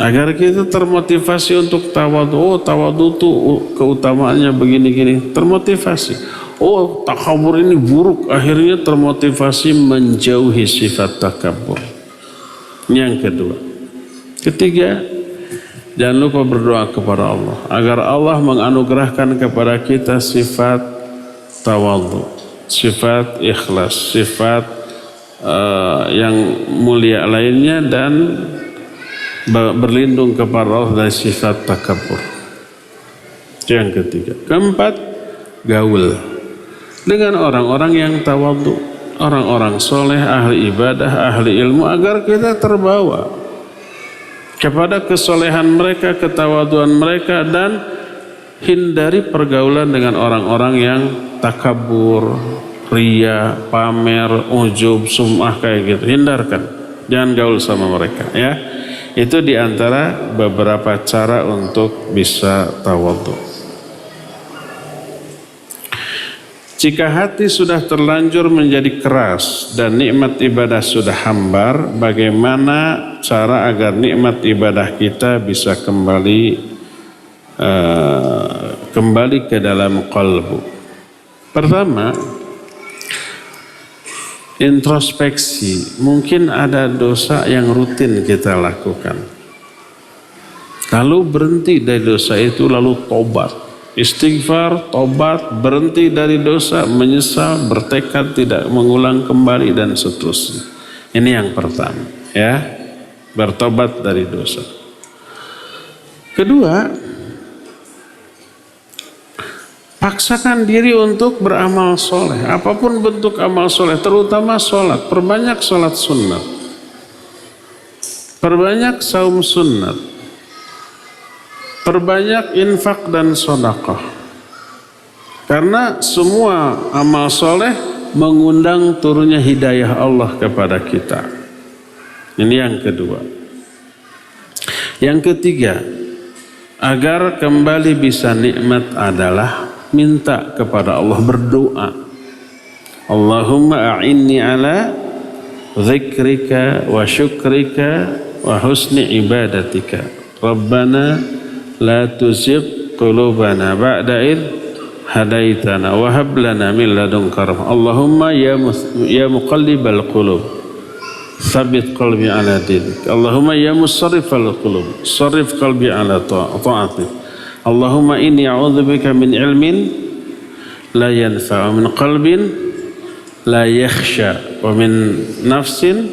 agar kita termotivasi untuk tawadhu. Oh, tawadhu tuh keutamaannya begini-gini, termotivasi. Oh, takabur ini buruk, akhirnya termotivasi menjauhi sifat takabur. Yang kedua. Ketiga, jangan lupa berdoa kepada Allah agar Allah menganugerahkan kepada kita sifat tawadhu, sifat ikhlas, sifat yang mulia lainnya, dan berlindung kepada Allah dari sifat takabur. Yang ketiga. Keempat, gaul dengan orang-orang yang tawadhu, orang-orang soleh, ahli ibadah, ahli ilmu, agar kita terbawa kepada kesolehan mereka, ketawaduan mereka, dan hindari pergaulan dengan orang-orang yang takabur, ria, pamer, ujub, sum'ah kayak gitu. Hindarkan, jangan gaul sama mereka ya. Itu diantara beberapa cara untuk bisa tawadhu. Jika hati sudah terlanjur menjadi keras dan nikmat ibadah sudah hambar, bagaimana cara agar nikmat ibadah kita bisa kembali ke dalam qalbu? Pertama, introspeksi. Mungkin ada dosa yang rutin kita lakukan, lalu berhenti dari dosa itu, lalu tobat, istighfar, tobat, berhenti dari dosa, menyesal, bertekad tidak mengulang kembali, dan seterusnya. Ini yang pertama ya, bertobat dari dosa. Kedua, paksakan diri untuk beramal soleh, apapun bentuk amal soleh, terutama sholat. Perbanyak sholat sunnah. perbanyak saum sunnat, perbanyak infak dan sedekah. Karena semua amal soleh mengundang turunnya hidayah Allah kepada kita. Ini yang kedua. Yang ketiga, agar kembali bisa nikmat adalah minta kepada Allah, berdoa. Allahumma a'inni ala dzikrika wa syukrika wa husni ibadatika. Rabbana la tuzigh qulubana ba'da id hadaitana wa hab lana min ladunka rahmah. Allahumma ya muqallibal qulub tsabbit qalbi ala dinik. Allahumma ya musarrifal qulub sarrif qalbi ala ta'atik. Allahumma inni a'udzubika min ilmin la yanfa' wa min qalbin la yakhsha wa min nafsin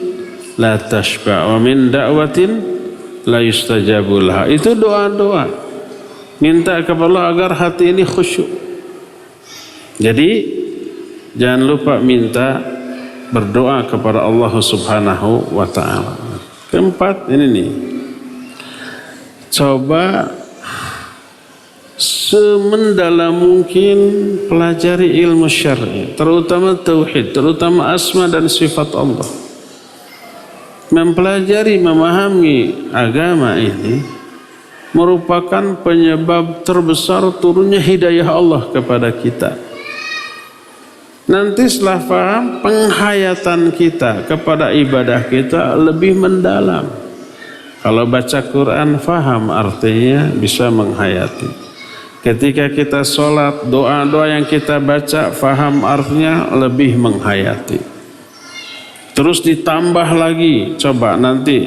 la tashba wa min da'watin la yustajabu laha. Itu doa-doa minta kepada Allah agar hati ini khusyuk. Jadi jangan lupa minta, berdoa kepada Allah Subhanahu wa ta'ala. Keempat, ini nih, coba semendalam mungkin pelajari ilmu syar'i, terutama tauhid, terutama asma dan sifat Allah. Mempelajari, memahami agama ini merupakan penyebab terbesar turunnya hidayah Allah kepada kita. Nanti setelah paham, penghayatan kita kepada ibadah kita lebih mendalam. Kalau baca Quran faham artinya, bisa menghayati. Ketika kita sholat, doa-doa yang kita baca faham artinya, lebih menghayati. Terus ditambah lagi, coba nanti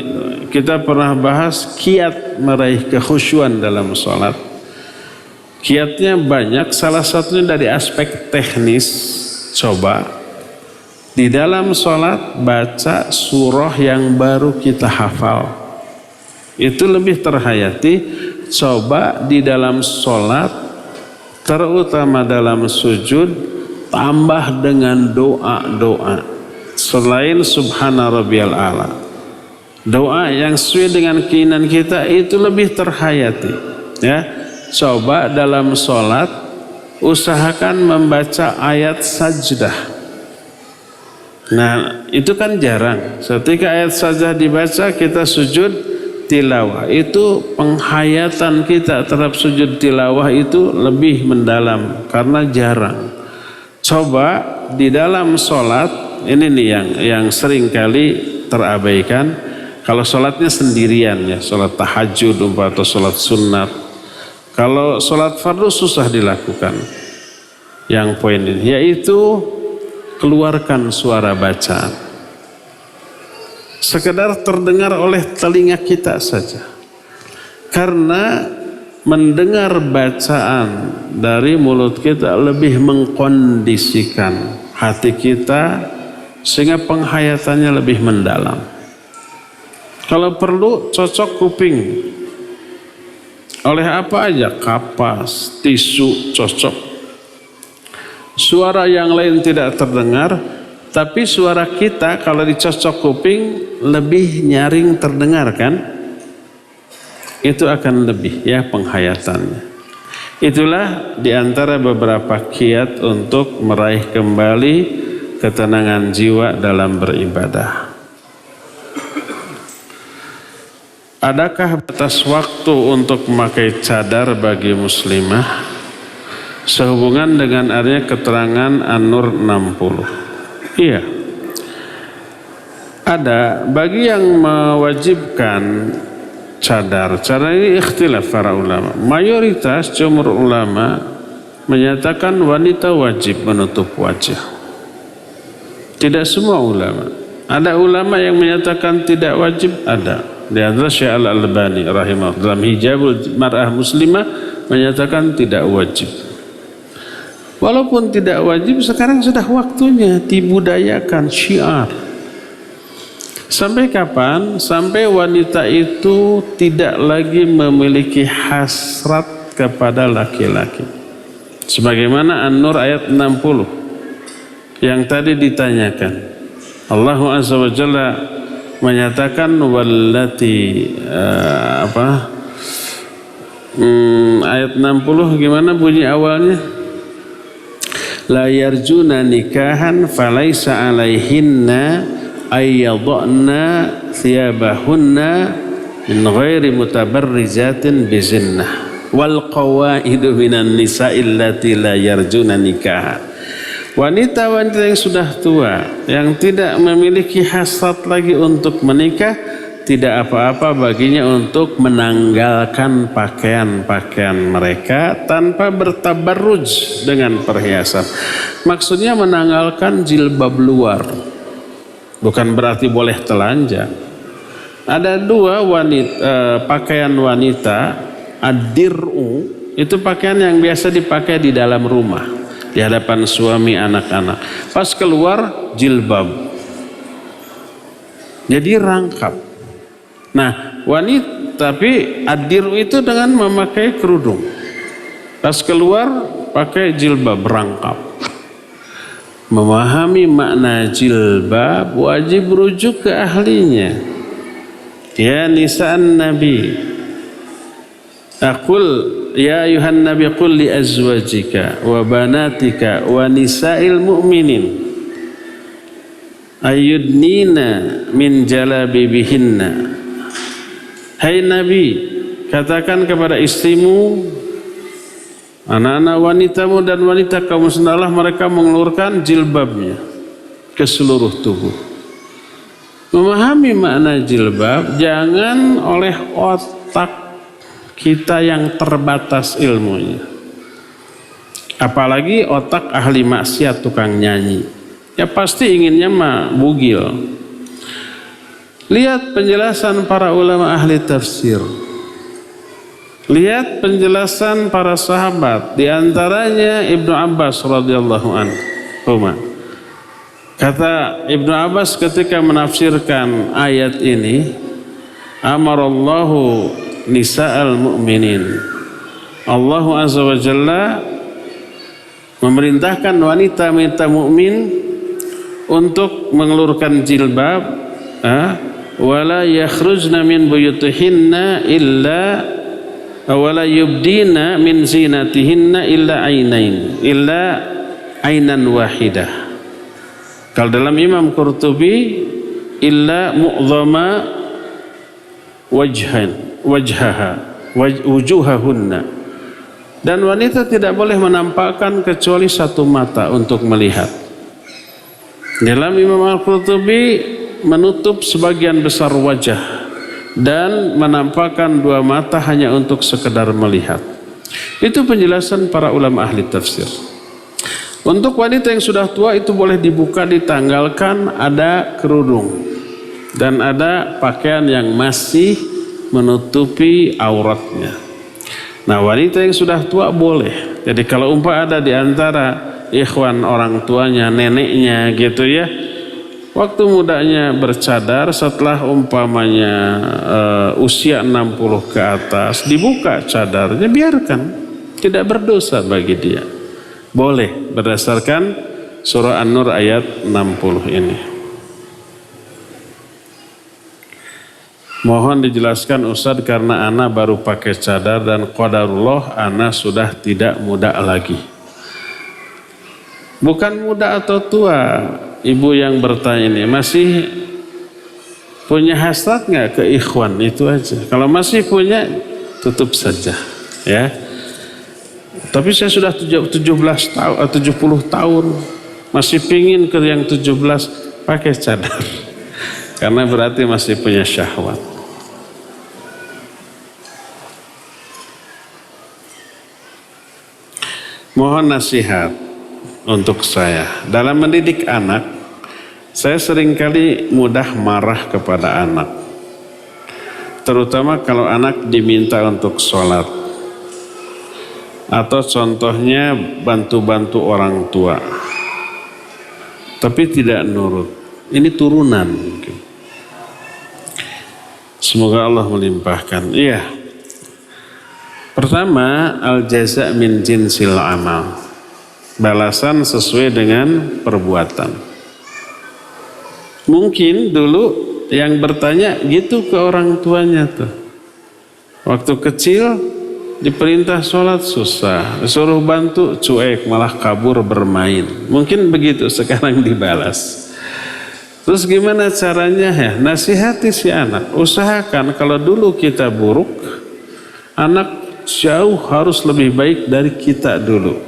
kita pernah bahas kiat meraih kekhusyuan dalam sholat. Kiatnya banyak, salah satunya dari aspek teknis. Coba di dalam sholat baca surah yang baru kita hafal, itu lebih terhayati. Coba di dalam sholat, terutama dalam sujud, tambah dengan doa-doa selain subhana rabbiyal a'la. Doa yang sesuai dengan keinginan kita itu lebih terhayati. Ya, coba dalam sholat usahakan membaca ayat sajdah. Nah, itu kan jarang. Ketika ayat sajdah dibaca, kita sujud tilawah. Itu penghayatan kita terhadap sujud tilawah itu lebih mendalam karena jarang. Coba di dalam sholat, ini nih yang sering kali terabaikan. Kalau sholatnya sendirian, ya sholat tahajud atau sholat sunat. Kalau sholat fardu susah dilakukan. Yang poin ini yaitu keluarkan suara bacaan, sekedar terdengar oleh telinga kita saja. Karena mendengar bacaan dari mulut kita lebih mengkondisikan hati kita sehingga penghayatannya lebih mendalam. Kalau perlu cocok kuping. Oleh apa aja, kapas, tisu, cocok. Suara yang lain tidak terdengar, tapi suara kita kalau dicocok kuping lebih nyaring terdengar kan? Itu akan lebih ya penghayatannya. Itulah diantara beberapa kiat untuk meraih kembali ketenangan jiwa dalam beribadah. Adakah batas waktu untuk memakai cadar bagi muslimah sehubungan dengan adanya keterangan An-Nur 60? Iya. Ada bagi yang mewajibkan cadar. Cadar ini ikhtilaf para ulama. Mayoritas jumhur ulama menyatakan wanita wajib menutup wajah. Tidak semua ulama. Ada ulama yang menyatakan tidak wajib, ada. Di antara Syekh Al-Albani rahimahullah dalam Hijabul Mar'ah Muslimah menyatakan tidak wajib. Walaupun tidak wajib, sekarang sudah waktunya dibudayakan syiar. Sampai kapan? Sampai wanita itu tidak lagi memiliki hasrat kepada laki-laki. Sebagaimana An-Nur ayat 60 yang tadi ditanyakan. Allah Azza wa Jalla menyatakan wallati ayat 60 gimana bunyi awalnya? La yarjuna nikahan falaisa alaihinna ayyadna thiyabahunna min ghairi mutabarrijatin bizinnah wal qawaidu minan nisa'i allati la yarjuna nikahan. Wanita-wanita yang sudah tua, yang tidak memiliki hasrat lagi untuk menikah, tidak apa-apa baginya untuk menanggalkan pakaian-pakaian mereka tanpa bertabarruj dengan perhiasan. Maksudnya menanggalkan jilbab luar, bukan berarti boleh telanjang. Ada dua pakaian wanita, ad-dir'u, itu pakaian yang biasa dipakai di dalam rumah, di hadapan suami, anak-anak. Pas keluar jilbab, jadi rangkap. Nah, wanita tapi ad-dir'u itu dengan memakai kerudung. Pas keluar pakai jilbab rangkap. Memahami makna jilbab wajib rujuk ke ahlinya. Ya nisa'an nabi, aqul ya ayuhan nabi qul li azwajika wa banatika wa nisa'il mu'minin ayyudnina min jalabibihinna. Hai Nabi, katakan kepada istrimu, anak-anak wanitamu dan wanita kaum muslimin, mereka mengeluarkan jilbabnya ke seluruh tubuh. Memahami makna jilbab jangan oleh otak kita yang terbatas ilmunya, apalagi otak ahli maksiat tukang nyanyi, ya pasti inginnya mah bugil. Lihat penjelasan para ulama ahli tafsir, lihat penjelasan para sahabat, diantaranya Ibnu Abbas radhiyallahu anhu. Kata Ibnu Abbas ketika menafsirkan ayat ini, amarallahu nisa'al mu'minin, Allah azza wa jalla memerintahkan wanita-wanita mukmin untuk mengelurkan jilbab, wala yakhrujna min buyutihinna illa wala yubdina min zinatihinna illa ainan wahidah. Kalau dalam Imam Qurtubi illa mu'dhama wujuhahunna, dan wanita tidak boleh menampakkan kecuali satu mata untuk melihat. Dalam Imam Al-Qurtubi menutup sebagian besar wajah dan menampakkan dua mata hanya untuk sekedar melihat. Itu penjelasan para ulama ahli tafsir. Untuk wanita yang sudah tua itu boleh dibuka, ditanggalkan, ada kerudung dan ada pakaian yang masih menutupi auratnya. Nah, wanita yang sudah tua boleh. Jadi kalau ada di antara ikhwan orang tuanya, neneknya gitu ya, waktu mudanya bercadar, setelah umpamanya usia 60 ke atas, dibuka cadarnya, biarkan, tidak berdosa bagi dia. Boleh berdasarkan surah An-Nur ayat 60 ini. Mohon dijelaskan Ustadz, karena ana baru pakai cadar dan qadarullah ana sudah tidak muda lagi. Bukan muda atau tua, ibu yang bertanya ini masih punya hasrat nggak ke ikhwan, itu aja. Kalau masih punya, tutup saja, ya. Tapi saya sudah 17 tahun, 70 tahun, masih pingin ke yang 17, pakai cadar, karena berarti masih punya syahwat. Mohon nasihat untuk saya dalam mendidik anak. Saya seringkali mudah marah kepada anak, terutama kalau anak diminta untuk sholat, atau contohnya bantu-bantu orang tua, tapi tidak nurut. Ini turunan. Semoga Allah melimpahkan. Iya. Pertama, al-jaza' min jinsil amal. Balasan sesuai dengan perbuatan. Mungkin dulu yang bertanya gitu ke orang tuanya tuh. Waktu kecil diperintah sholat susah, disuruh bantu cuek, malah kabur bermain. Mungkin begitu sekarang dibalas. Terus gimana caranya ya? Nasihati si anak. Usahakan kalau dulu kita buruk, anak jauh harus lebih baik dari kita dulu.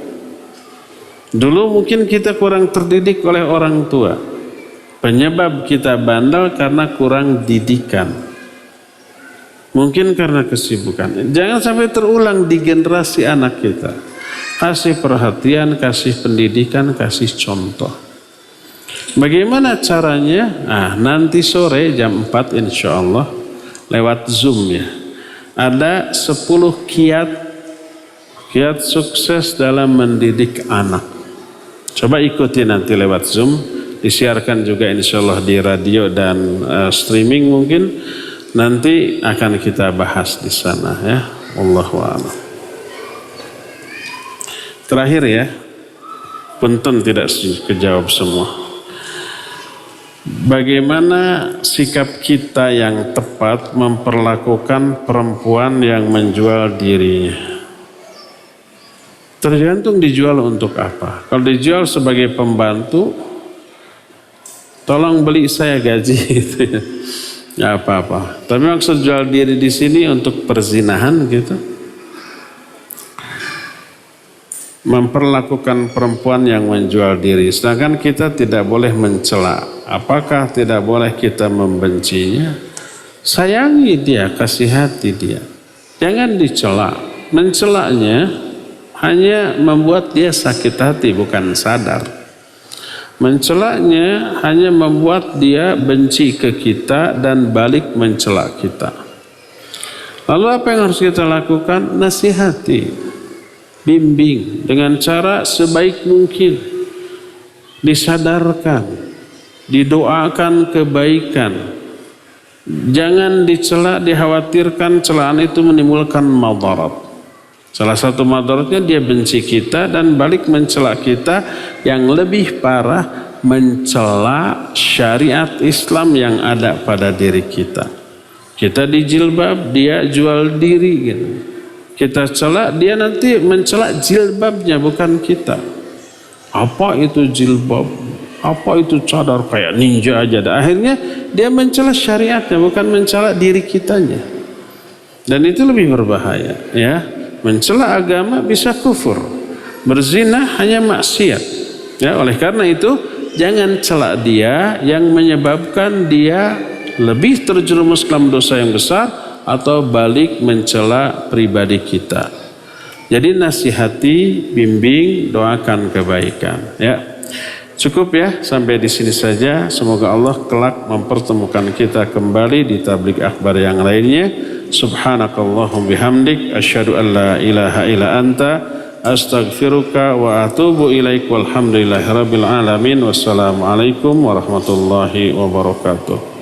Dulu mungkin kita kurang terdidik oleh orang tua. Penyebab kita bandel karena kurang didikan. Mungkin karena kesibukan. Jangan sampai terulang di generasi anak kita. Kasih perhatian, kasih pendidikan, kasih contoh. Bagaimana caranya? Nanti sore jam 4 insya Allah lewat Zoom ya. Ada 10 kiat sukses dalam mendidik anak. Coba ikuti nanti lewat Zoom. Disiarkan juga insya Allah di radio dan streaming mungkin. Nanti akan kita bahas di sana ya. Wallahu a'lam. Terakhir ya. Punten tidak kejawab semua. Bagaimana sikap kita yang tepat memperlakukan perempuan yang menjual dirinya? Tergantung dijual untuk apa. Kalau dijual sebagai pembantu, tolong beli saya gaji gitu ya. Nggak apa-apa. Tapi maksud jual diri di sini untuk perzinahan gitu. Memperlakukan perempuan yang menjual diri, sedangkan kita tidak boleh mencela. Apakah tidak boleh kita membencinya? Sayangi dia, kasihati dia. Jangan dicela. Mencelanya hanya membuat dia sakit hati, bukan sadar. Mencelanya hanya membuat dia benci ke kita dan balik mencela kita. Lalu apa yang harus kita lakukan? Nasihati. Bimbing dengan cara sebaik mungkin, disadarkan, didoakan kebaikan, jangan dicela, dikhawatirkan celaan itu menimbulkan madarat. Salah satu madaratnya dia benci kita dan balik mencela kita. Yang lebih parah, mencela syariat Islam yang ada pada diri kita. Kita dijilbab, dia jual diri gitu. Kita cela, dia nanti mencela jilbabnya, bukan kita. Apa itu jilbab? Apa itu cadar kayak ninja aja? Akhirnya dia mencela syariatnya, bukan mencela diri kitanya. Dan itu lebih berbahaya, ya. Mencela agama bisa kufur, berzina hanya maksiat. Ya, oleh karena itu jangan cela dia yang menyebabkan dia lebih terjerumus dalam dosa yang besar atau balik mencela pribadi kita. Jadi nasihati, bimbing, doakan kebaikan. Ya, cukup ya sampai di sini saja. Semoga Allah kelak mempertemukan kita kembali di tabligh akbar yang lainnya. Subhanakallahum bihamdik, asyhadu an la ilaha illa anta, astaghfiruka wa atubu ilaik. Walhamdulillahirabbil alamin. Wassalamualaikum warahmatullahi wabarakatuh.